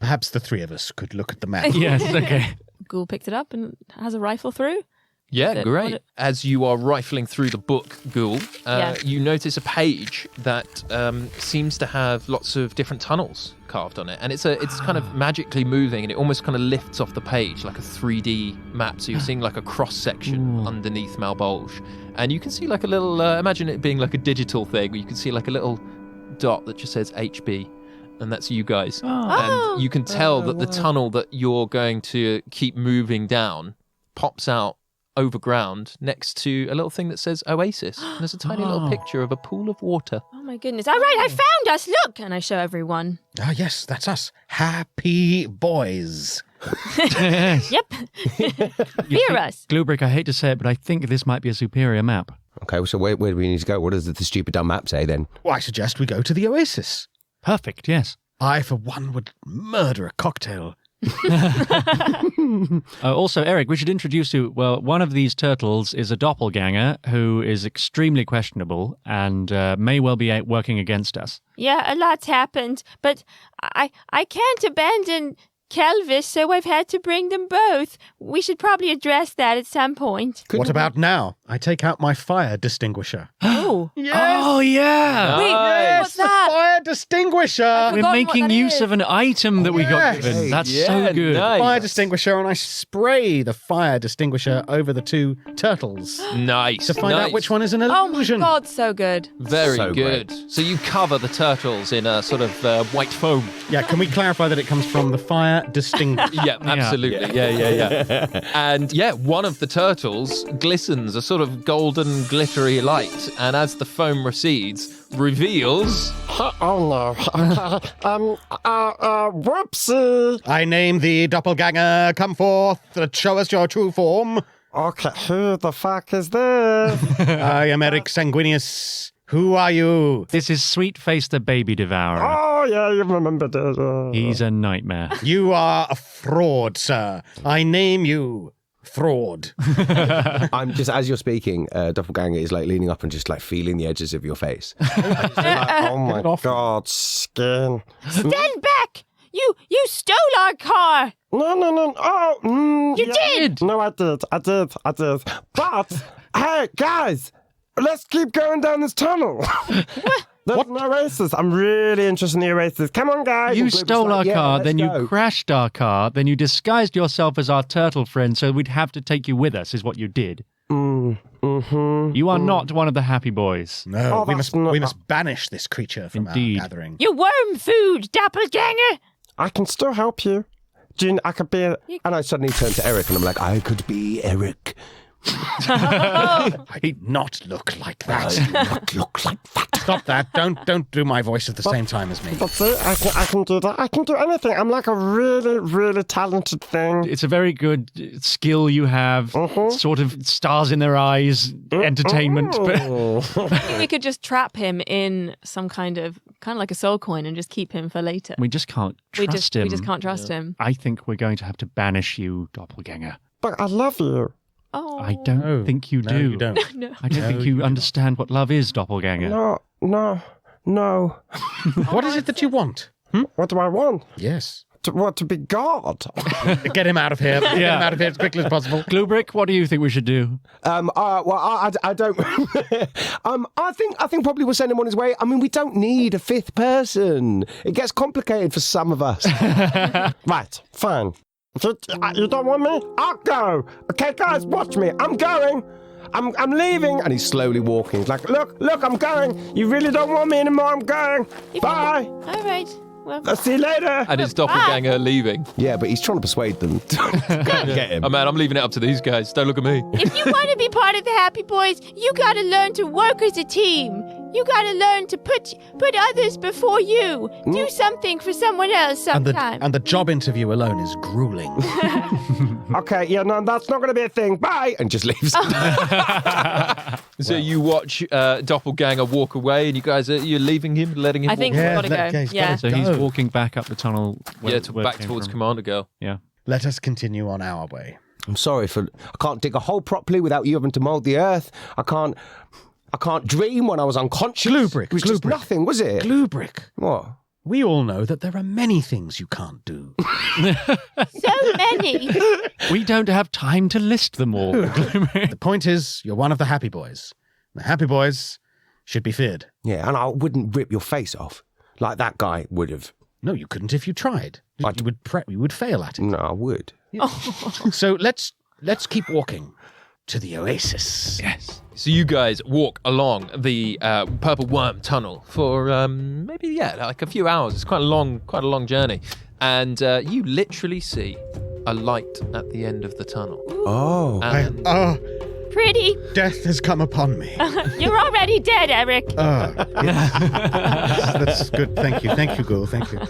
Perhaps the three of us could look at the map. Yes, okay. Ghoul picked it up and has a rifle through. Yeah, Is it- great. what- As you are rifling through the book, Ghoul, Yeah. you notice a page that seems to have lots of different tunnels carved on it, and it's kind of magically moving, and it almost kind of lifts off the page like a 3D map. So you're seeing like a cross section underneath Malbolge, and you can see like a little. Imagine it being like a digital thing. Where you can see like a little dot that just says HB. And that's you guys. And you can tell that the tunnel that you're going to keep moving down pops out overground next to a little thing that says Oasis. And there's a tiny little picture of a pool of water. Oh my goodness. All right, I found us. Look. And I show everyone. Ah, yes, that's us. Happy boys. Yep. Fear us. GlueBrick, I hate to say it, but I think this might be a superior map. Okay, so where do we need to go? What does the stupid dumb map say then? Well, I suggest we go to the Oasis. Perfect, yes. I, for one, would murder a cocktail. Also, Eric, we should introduce you. Well, one of these turtles is a doppelganger who is extremely questionable and may well be working against us. Yeah, a lot's happened, but I can't abandon Kelvis, so I've had to bring them both. We should probably address that at some point. What about now? I take out my fire distinguisher. Oh. Yes! Oh, yeah! Wait, Yes, what's the that? fire distinguisher! We're forgotten what making that use is. of an item that we got Yes. given. That's Yeah, so good. nice. Fire distinguisher, and I spray the fire distinguisher over the two turtles Nice. to find out nice. which one is an Oh my illusion. God, so good. Very So good. So you cover the turtles in a sort of white foam. Yeah, can we clarify that it comes from the fire distinguisher? Yeah, absolutely. Yeah. And yeah, one of the turtles glistens a sort of golden glittery light, and as the foam recedes, reveals Oh no. Whoopsie. I name thee doppelganger. Come forth, show us your true form. Okay, who the fuck is this? I am Eric Sanguinious. Who are you? This is Sweetface the Baby Devourer. Oh yeah, you remember this. He's a nightmare. You are a fraud, sir. I name you fraud. I'm just, as you're speaking, Doppelganger is like leaning up and just like feeling the edges of your face. Oh my god, skin. Stand back! You stole our car! No. Oh, You did! No, I did. But hey, guys, let's keep going down this tunnel. There's an Oasis. I'm really interested in the Oasis. Come on, guys. You stole our yeah, car, let's then you go. crashed our car, then you disguised yourself as our turtle friend so we'd have to take you with us, is what you did. You are not one of the happy boys. No, Oh, we that's must banish this creature from Indeed. our gathering. You worm food, doppelganger! I can still help you. I could be. And I suddenly turn to Eric and I'm like, I could be Eric. I do not look like that. Not look like that. Stop that. Don't do my voice at the same time as me. That's it. I can do that. I can do anything. I'm like a really, really talented thing. It's a very good skill you have, sort of stars in their eyes, entertainment. But We could just trap him in some kind of like a soul coin and just keep him for later. we just can't trust him. We just can't trust him. I think we're going to have to banish you, Doppelganger. But I love you. Oh. I don't think you No, do. you don't. No. I don't No, think you you don't. understand what love is, Doppelganger. No. What is it that you want? What do I want? Yes. To be God. Get him out of here. Get him out of here as quickly as possible. GlueBrick, what do you think we should do? Well, I don't. I think probably we'll send him on his way. I mean, we don't need a fifth person. It gets complicated for some of us. Right, fine. If you don't want me, I'll go. Okay, guys, watch me. I'm going. I'm leaving. And he's slowly walking. He's like, Look, I'm going. You really don't want me anymore. I'm going. Bye. All right. Well, I'll see you later. and his doppelganger leaving. yeah, but he's trying to persuade them to get him. Oh man, I'm leaving it up to these guys. Don't look at me. if you want to be part of the Happy Boys, you got to learn to work as a team. You got to learn to put others before you. Do something for someone else sometime. And the job interview alone is grueling. Okay, yeah, no, that's not going to be a thing. Bye. And just leaves. So you watch Doppelganger walk away, and you guys you're leaving him, letting him. I think walk we've got to let- go. he's Yeah. gotta So he's go. walking back up the tunnel. where back it came towards from. Commander Girl. Yeah. Let us continue on our way. I'm sorry for. I can't dig a hole properly without you having to mould the earth. I can't dream when I was unconscious. GlueBrick, It was just GlueBrick. nothing, was it? GlueBrick. What? We all know that there are many things you can't do. So many. We don't have time to list them all. The point is, you're one of the happy boys. The happy boys should be feared. Yeah, and I wouldn't rip your face off like that guy would have. No, you couldn't if you tried. You would fail at it. No, I would. So let's keep walking to the oasis. Yes. So you guys walk along the purple worm tunnel for maybe like a few hours. It's quite a long journey, and you literally see a light at the end of the tunnel. Oh. And Pretty. Death has come upon me. You're already dead, Eric. That's good. Thank you, Ghoul. Thank you.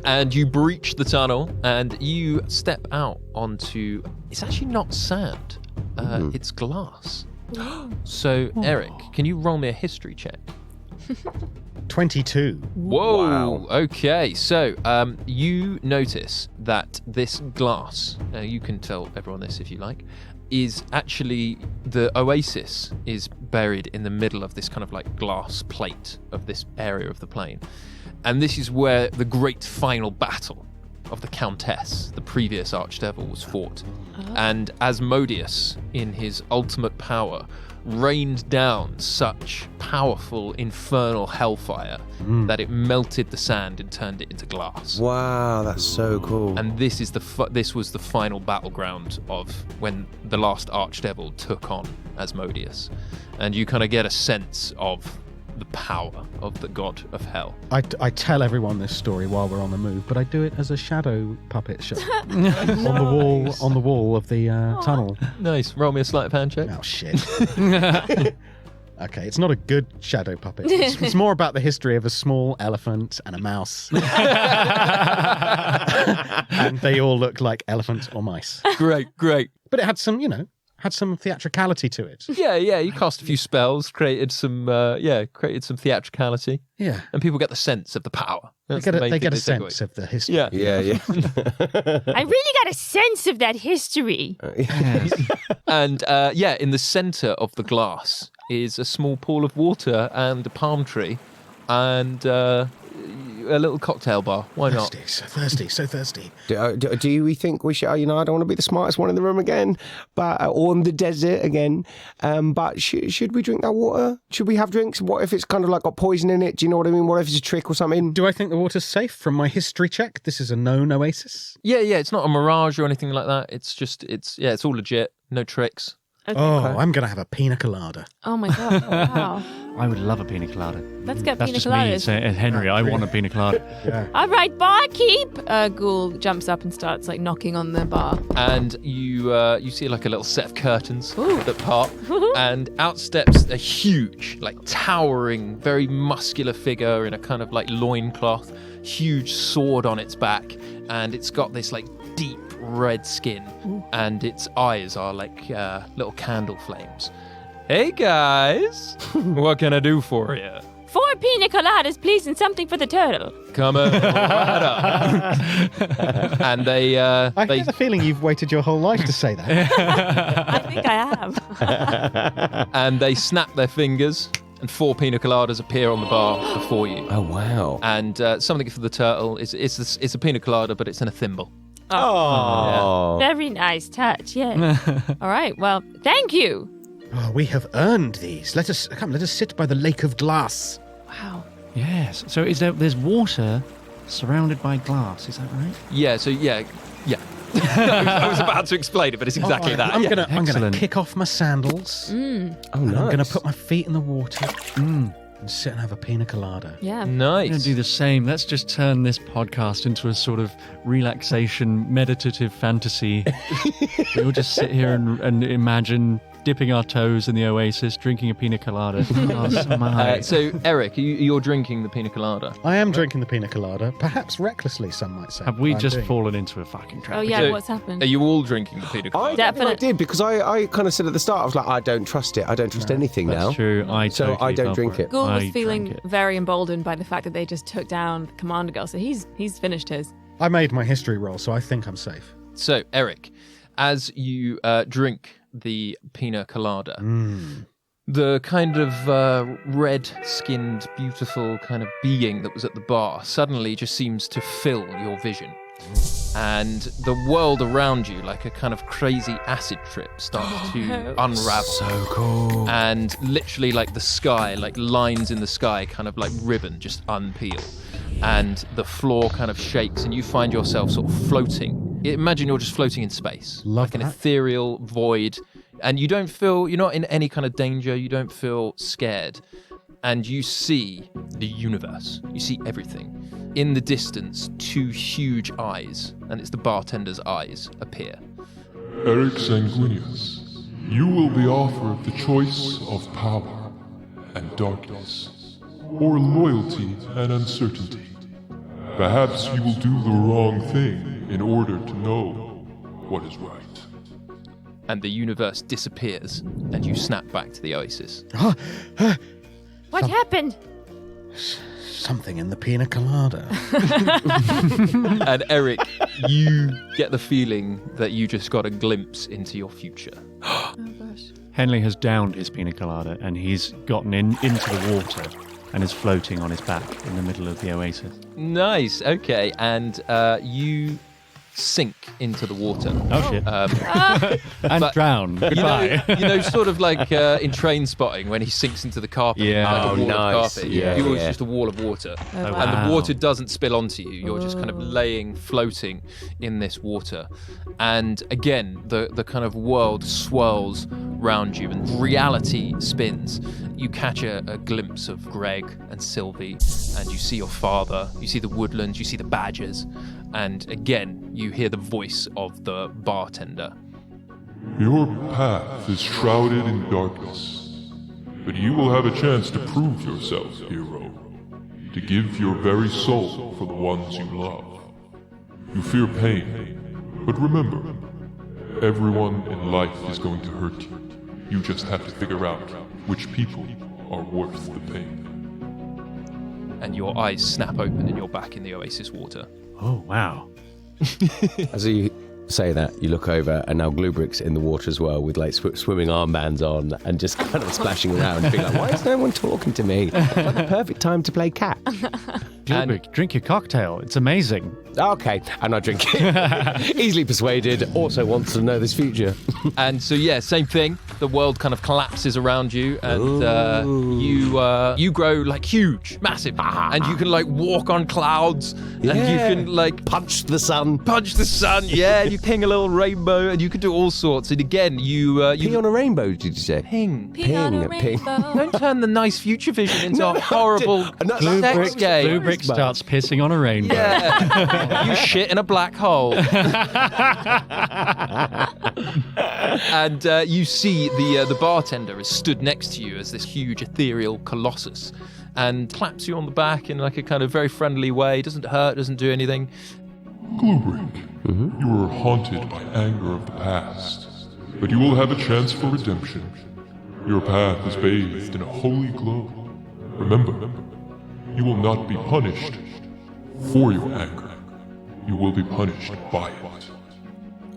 and you breach the tunnel, and you step out onto. It's actually not sand. It's glass. So, Eric, can you roll me a history check? 22. Whoa. Wow. Okay. So, you notice that this glass, you can tell everyone this if you like, is actually the oasis is buried in the middle of this kind of like glass plate of this area of the plane. And this is where the great final battle of the Countess, the previous Archdevil, was fought. And Asmodeus, in his ultimate power, rained down such powerful infernal hellfire that it melted the sand and turned it into glass. Wow, that's so cool. And this is this was the final battleground of when the last Archdevil took on Asmodeus. And you kind of get a sense of the power of the god of hell. I tell everyone this story while we're on the move, but I do it as a shadow puppet show on the wall of the tunnel. Nice. Roll me a sleight of hand check. Oh shit. Okay, it's not a good shadow puppet. It's more about the history of a small elephant and a mouse. And they all look like elephants or mice. Great. But it had some, theatricality to it. Yeah. You cast a few spells, created some theatricality. Yeah. And people get the sense of the power. They get a sense of the history. Yeah. Yeah. I really got a sense of that history. And in the center of the glass is a small pool of water and a palm tree and a little cocktail bar. Why not? So thirsty. Do we think we should? I don't want to be the smartest one in the room again, but or in the desert again. But should we drink that water? Should we have drinks? What if it's kind of like got poison in it? Do you know what I mean? What if it's a trick or something? Do I think the water's safe? From my history check, this is a known oasis. Yeah. It's not a mirage or anything like that. It's just it's all legit. No tricks. Okay. Oh, I'm going to have a pina colada. Oh my god! Wow. I would love a pina colada. Let's get That's pina just me coladas. saying, Henry, I want a pina colada. Yeah. All right, barkeep. Ghoul jumps up and starts like knocking on the bar. And you see like a little set of curtains that part, and out steps a huge, like towering, very muscular figure in a kind of like loincloth, huge sword on its back, and it's got this like deep red skin, and its eyes are like little candle flames. Hey guys, what can I do for you? 4 pina coladas, please, and something for the turtle. Come right up. And they I get the feeling you've waited your whole life to say that. I think I have. and they snap their fingers, and 4 pina coladas appear on the bar before you. Oh wow! And something for the turtle is it's a pina colada, but it's in a thimble. Oh, Very nice touch, yeah. All right. Well, Thank you. Oh, we have earned these. Let us sit by the lake of glass. wow. Yes. So there's water surrounded by glass, is that right? Yeah. So yeah. I was about to explain it, but it's exactly that. I'm Yeah. gonna Excellent. kick off my sandals. oh And nice. I'm gonna put my feet in the water and sit and have a pina colada. Yeah. I'm going Nice. to do the same. Let's just turn this podcast into a sort of relaxation, meditative fantasy. We'll just sit here and imagine dipping our toes in the oasis, drinking a pina colada. Oh, So Eric, you're drinking the pina colada. I am drinking the pina colada, perhaps recklessly, some might say. have we I'm just doing. fallen into a fucking trap? Oh yeah. So- What's happened? Are you all drinking the pina I colada? don't think I Definite- did because I kind of said at the start I was like I don't trust it. I don't trust anything That's now. true. So Totally I don't fell drink for it. Ghoul was I feeling drank it. very emboldened by the fact that they just took down the Commander Girl, so he's finished his. I made my history roll, so I think I'm safe. So Eric, as you drink the pina colada, the kind of red-skinned, beautiful kind of being that was at the bar suddenly just seems to fill your vision. And the world around you, like a kind of crazy acid trip, starts to unravel. So cool. And literally, like the sky, like lines in the sky, kind of like ribbon, just unpeel. And the floor kind of shakes, and you find yourself sort of floating. Imagine you're just floating in space, like an ethereal void. And you don't feel, you're not in any kind of danger, you don't feel scared. And you see the universe, you see everything. In the distance, 2 huge eyes, and it's the bartender's eyes, appear. Eric Sanguinious, you will be offered the choice of power and darkness, or loyalty and uncertainty. Perhaps you will do the wrong thing in order to know what is right. And the universe disappears, and you snap back to the oasis. What happened? Something in the pina colada. And Eric, you get the feeling that you just got a glimpse into your future. Oh gosh. Henley has downed his pina colada and he's gotten into the water and is floating on his back in the middle of the oasis. Nice, okay. And you sink into the water. Oh shit. And but drown. Goodbye. You know, sort of like in Train Spotting when he sinks into the carpet. Yeah. Like a wall nice. of carpet. Yeah, Yours yeah. is just a wall of water. Oh, And wow. the water doesn't spill onto you. You're just kind of laying, floating in this water. And again, the kind of world swirls round you and reality spins. You catch a glimpse of Greg and Sylvie, and you see your father, you see the woodlands, you see the badgers, and again, you hear the voice of the bartender. Your path is shrouded in darkness, but you will have a chance to prove yourself, hero. To give your very soul for the ones you love. You fear pain, but remember, everyone in life is going to hurt you. You just have to figure out which people are worth the pain. And your eyes snap open and you're back in the oasis water. Oh, wow. As you say that, you look over, and now GlueBrick's in the water as well, with like swimming armbands on, and just kind of splashing around, being like, "Why is no one talking to me? It's like the perfect time to play catch." GlueBrick, drink your cocktail. It's amazing. Okay, and I drink it. Easily persuaded. Also wants to know this future. And so, yeah, same thing. The world kind of collapses around you, and you grow like huge, massive, and you can like walk on clouds, and you can like punch the sun. punch the sun. Yeah, you ping a little rainbow, and you can do all sorts. And again, you Ping on a rainbow, did you say? ping. Ping on a ping. rainbow. Don't turn the nice future vision into a horrible sex game. GlueBrick starts pissing on a rainbow. Yeah. You shit in a black hole. And you see the bartender is stood next to you as this huge ethereal colossus and claps you on the back in like a kind of very friendly way. Doesn't hurt, doesn't do anything. GlueBrick, you are haunted by anger of the past, but you will have a chance for redemption. Your path is bathed in a holy glow. Remember, you will not be punished for your anger. You will be punished by it.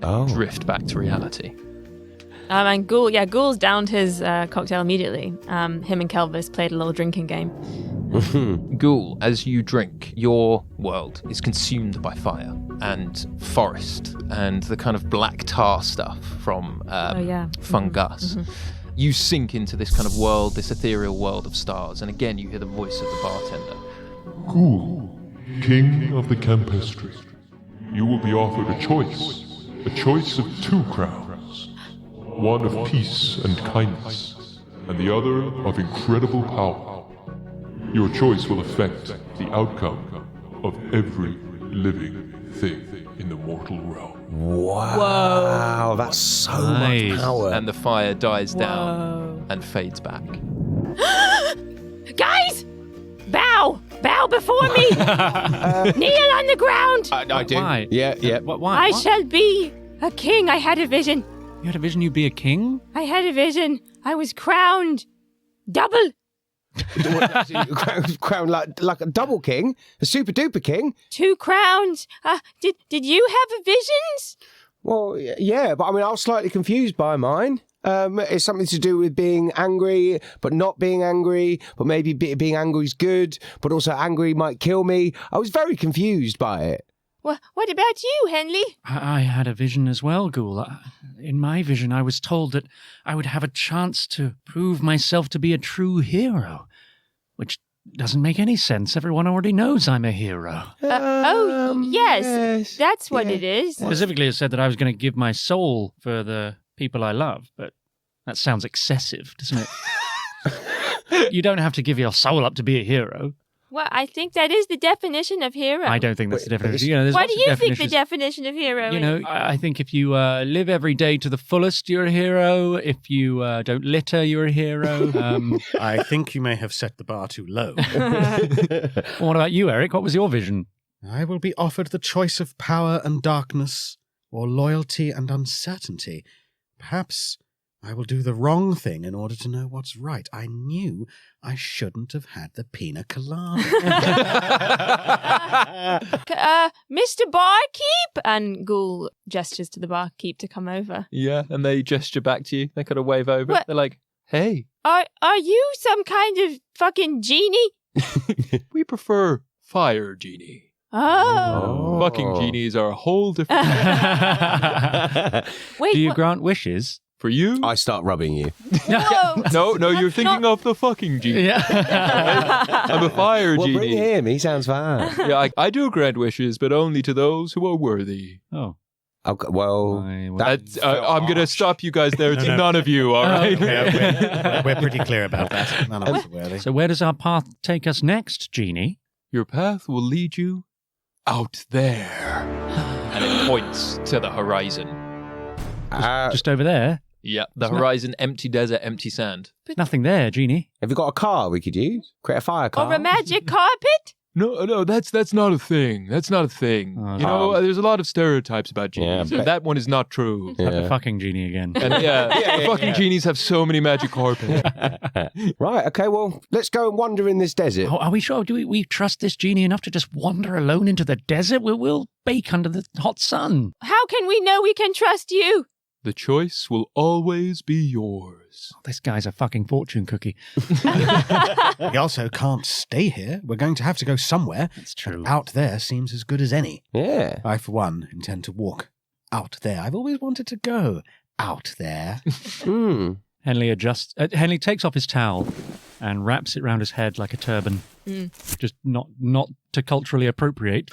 Oh. Drift back to reality. And Ghoul's downed his cocktail immediately. Him and Kelvis played a little drinking game. Ghoul, as you drink, your world is consumed by fire and forest and the kind of black tar stuff from fungus. Mm-hmm. You sink into this kind of world, this ethereal world of stars, and again you hear the voice of the bartender. Ghoul, king of the Campestry, you will be offered a choice of 2 crowns. One of peace and kindness, and the other of incredible power. Your choice will affect the outcome of every living thing in the mortal realm. Wow, that's so Nice. much power. And the fire dies down and fades back. Guys! Bow! Bow before me! Kneel on the ground! I do. Why? Yeah. Why? I shall be a king. I had a vision. You had a vision you'd be a king? I had a vision. I was crowned. Double. Crown like a double king, a super duper king. 2 crowns. Did you have visions? Well, yeah, but I mean, I was slightly confused by mine. It's something to do with being angry, but not being angry, but maybe being angry is good, but also angry might kill me. I was very confused by it. What about you, Henley? I had a vision as well, Ghoul. In my vision, I was told that I would have a chance to prove myself to be a true hero, which doesn't make any sense. Everyone already knows I'm a hero. Yes, that's what it is. Specifically, it said that I was going to give my soul for the people I love, but that sounds excessive, doesn't it? You don't have to give your soul up to be a hero. Well, I think that is the definition of hero. I don't think that's the definition. What do you think the definition of hero is? I think if you live every day to the fullest, you're a hero. If you don't litter, you're a hero. I think you may have set the bar too low. Well, what about you, Eric? What was your vision? I will be offered the choice of power and darkness, or loyalty and uncertainty. Perhaps I will do the wrong thing in order to know what's right. I knew I shouldn't have had the pina colada. Mr. Barkeep? And Ghoul gestures to the barkeep to come over. Yeah, and they gesture back to you. They kind of wave over. What? They're like, hey. Are you some kind of fucking genie? We prefer fire genie. Oh. Fucking genies are a whole different... Wait, Do you grant wishes? For you? I start rubbing you. Whoa. No, you're thinking of the fucking genie. Yeah. I'm a fire Well, genie. bring him. He sounds fine. Yeah, I do grant wishes, but only to those who are worthy. Oh. Okay, well, I'm going to stop you guys there. It's none of you, all right? We're pretty clear about that. None of us are worthy. So where does our path take us next, Genie? Your path will lead you out there. And it points to the horizon. Just over there? Yeah, the Isn't horizon, empty desert, empty sand. Nothing there, Genie. have you got a car we could use? Create a fire car? Or a magic carpet? No, that's not a thing. That's not a thing. Oh, you know, there's a lot of stereotypes about genies. Yeah, and that one is not true. Not the fucking Genie again. And the fucking genies have so many magic carpets. Right, okay, well, let's go and wander in this desert. Oh, are we sure? Do we trust this Genie enough to just wander alone into the desert? We'll bake under the hot sun. How can we know we can trust you? The choice will always be yours. Oh, this guy's a fucking fortune cookie. We also can't stay here. We're going to have to go somewhere. That's true. Out there seems as good as any. Yeah. I, for one, intend to walk out there. I've always wanted to go out there. Henley Henley takes off his towel and wraps it round his head like a turban. Just not to culturally appropriate,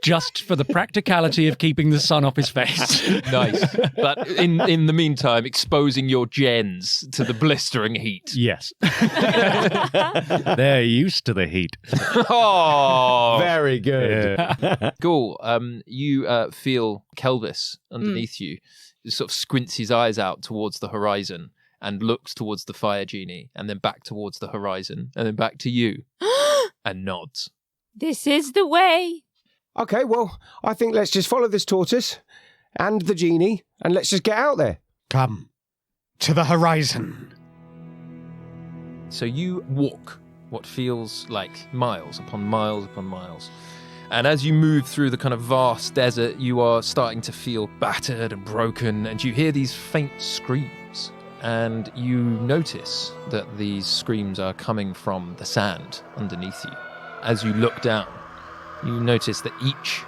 just for the practicality of keeping the sun off his face. Nice. But in the meantime, exposing your gens to the blistering heat. Yes. They're used to the heat. Oh, Very good. Yeah. Ghoul, you feel Kelvis underneath you. He sort of squints his eyes out towards the horizon and looks towards the fire genie, and then back towards the horizon, and then back to you, and nods. This is the way. Okay, well, I think let's just follow this tortoise and the genie, and let's just get out there. Come to the horizon. So you walk what feels like miles upon miles upon miles. And as you move through the kind of vast desert, you are starting to feel battered and broken, and you hear these faint screams. And you notice that these screams are coming from the sand underneath you. As you look down, you notice that each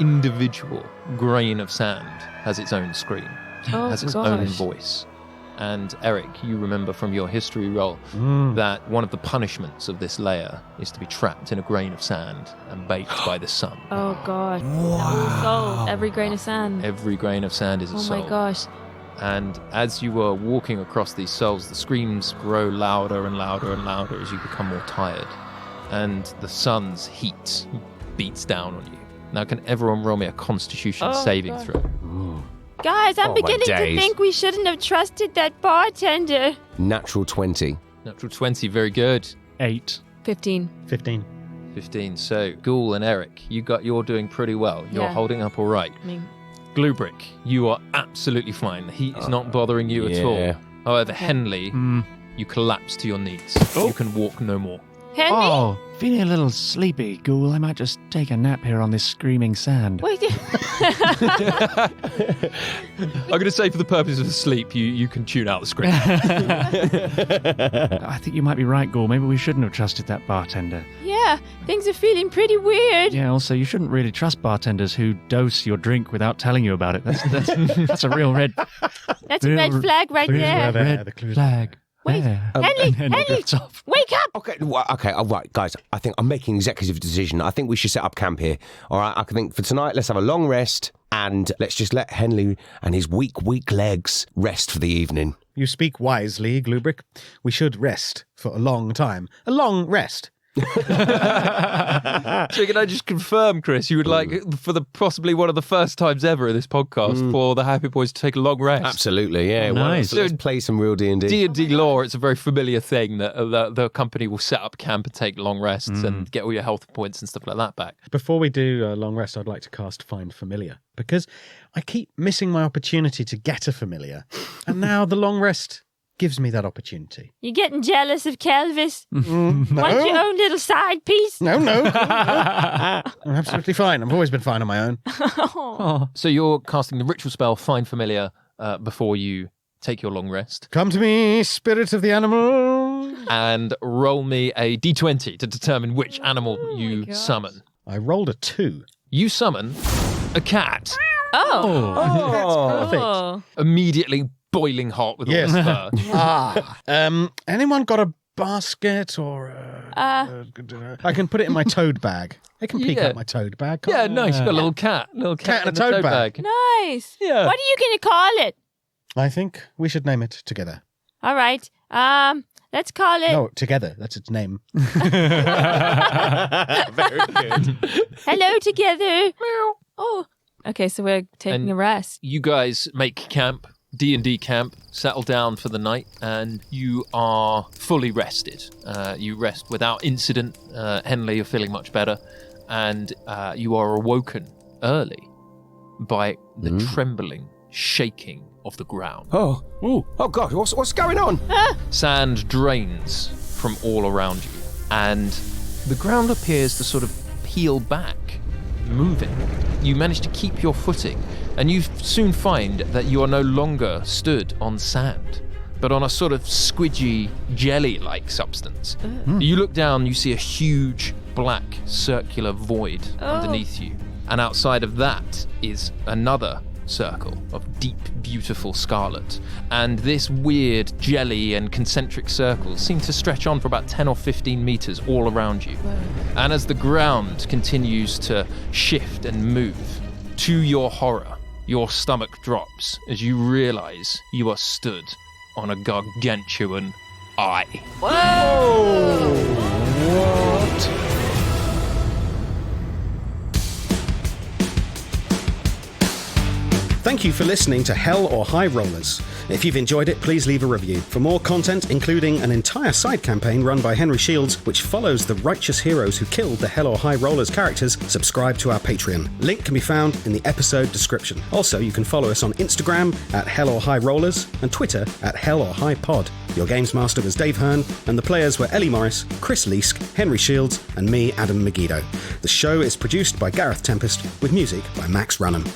individual grain of sand has its own scream, has its own voice. And Eric, you remember from your history roll that one of the punishments of this layer is to be trapped in a grain of sand and baked by the sun. Oh, gosh. Wow. Every grain of sand. Every grain of sand is a soul. Oh, my gosh. And as you are walking across these souls, the screams grow louder and louder and louder as you become more tired. And the sun's heat beats down on you. Now, can everyone roll me a constitution saving throw? Guys, I'm Oh, my beginning to days. think we shouldn't have trusted that bartender. Natural 20. Natural 20, very good. 8. 15. 15. So, Ghoul and Eric, you're doing pretty well. You're Yeah. holding up all right. I mean, GlueBrick, you are absolutely fine. The heat is not bothering you at all. yeah. However, Henley, you collapse to your knees. You can walk no more. Henry? Oh, feeling a little sleepy, Ghoul. I might just take a nap here on this screaming sand. Wait. I'm going to say, for the purpose of sleep, you can tune out the screen. I think you might be right, Ghoul. Maybe we shouldn't have trusted that bartender. Yeah, things are feeling pretty weird. Yeah, also, you shouldn't really trust bartenders who dose your drink without telling you about it. That's a real red... That's a red flag right there. Red flag. Wait, there. Henley, Henley drifts off. wake up! Okay, all right, guys. I think I'm making an executive decision. I think we should set up camp here. All right, I think for tonight, let's have a long rest and let's just let Henley and his weak legs rest for the evening. You speak wisely, GlueBrick. We should rest for a long time. A long rest. So can I just confirm, Chris, you would like, for the possibly one of the first times ever in this podcast, for the Happy Boys to take a long rest? Absolutely, yeah. Oh, nice. Well, let's play some real D&D. D&D lore, it's a very familiar thing that the company will set up camp and take long rests and get all your health points and stuff like that back. Before we do a long rest, I'd like to cast Find Familiar, because I keep missing my opportunity to get a familiar, and now the long rest gives me that opportunity. You're getting jealous of Kelvis? Want your own little side piece? No. I'm absolutely fine. I've always been fine on my own. So you're casting the ritual spell Find Familiar before you take your long rest. Come to me, spirit of the animal. And roll me a d20 to determine which animal you summon. I rolled a 2. You summon a cat. That's perfect. Oh. Immediately boiling hot with all Yes. this fur. Anyone got a basket or I can put it in my toad bag. I can peek out my toad bag. Yeah, can't I? nice. You've got a little cat. Cat in and a toad bag. Nice. Yeah. What are you going to call it? I think we should name it together. All right. Let's call it... No, together. That's its name. Very good. Hello together. Oh. Okay, so we're taking And a rest. You guys make camp, D&D camp, settle down for the night, and you are fully rested. You rest without incident. Henley, you're feeling much better. And you are awoken early by the trembling, shaking of the ground. Oh God, what's going on? Sand drains from all around you, and the ground appears to sort of peel back, moving. You manage to keep your footing, and you soon find that you are no longer stood on sand, but on a sort of squidgy, jelly-like substance. You look down, you see a huge, black, circular void underneath you, and outside of that is another circle of deep, beautiful scarlet. And this weird jelly and concentric circles seem to stretch on for about 10 or 15 meters all around you. Whoa. And as the ground continues to shift and move, to your horror, your stomach drops as you realize you are stood on a gargantuan eye. Whoa! What? Thank you for listening to Hell or High Rollers. If you've enjoyed it, please leave a review. For more content, including an entire side campaign run by Henry Shields, which follows the righteous heroes who killed the Hell or High Rollers characters, subscribe to our Patreon. Link can be found in the episode description. Also, you can follow us on Instagram at Hell or High Rollers and Twitter at Hell or High Pod. Your games master was Dave Hearn, and the players were Ellie Morris, Chris Leask, Henry Shields, and me, Adam Megiddo. The show is produced by Gareth Tempest, with music by Max Runham.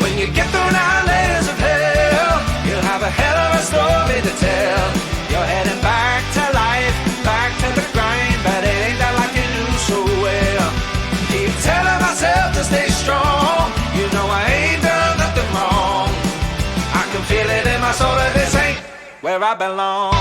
When you get through 9 layers of hell, you'll have a hell of a story to tell. You're heading back to life, back to the grind, but it ain't that like you knew so well. Keep telling myself to stay strong. You know I ain't done nothing wrong. I can feel it in my soul that this ain't where I belong.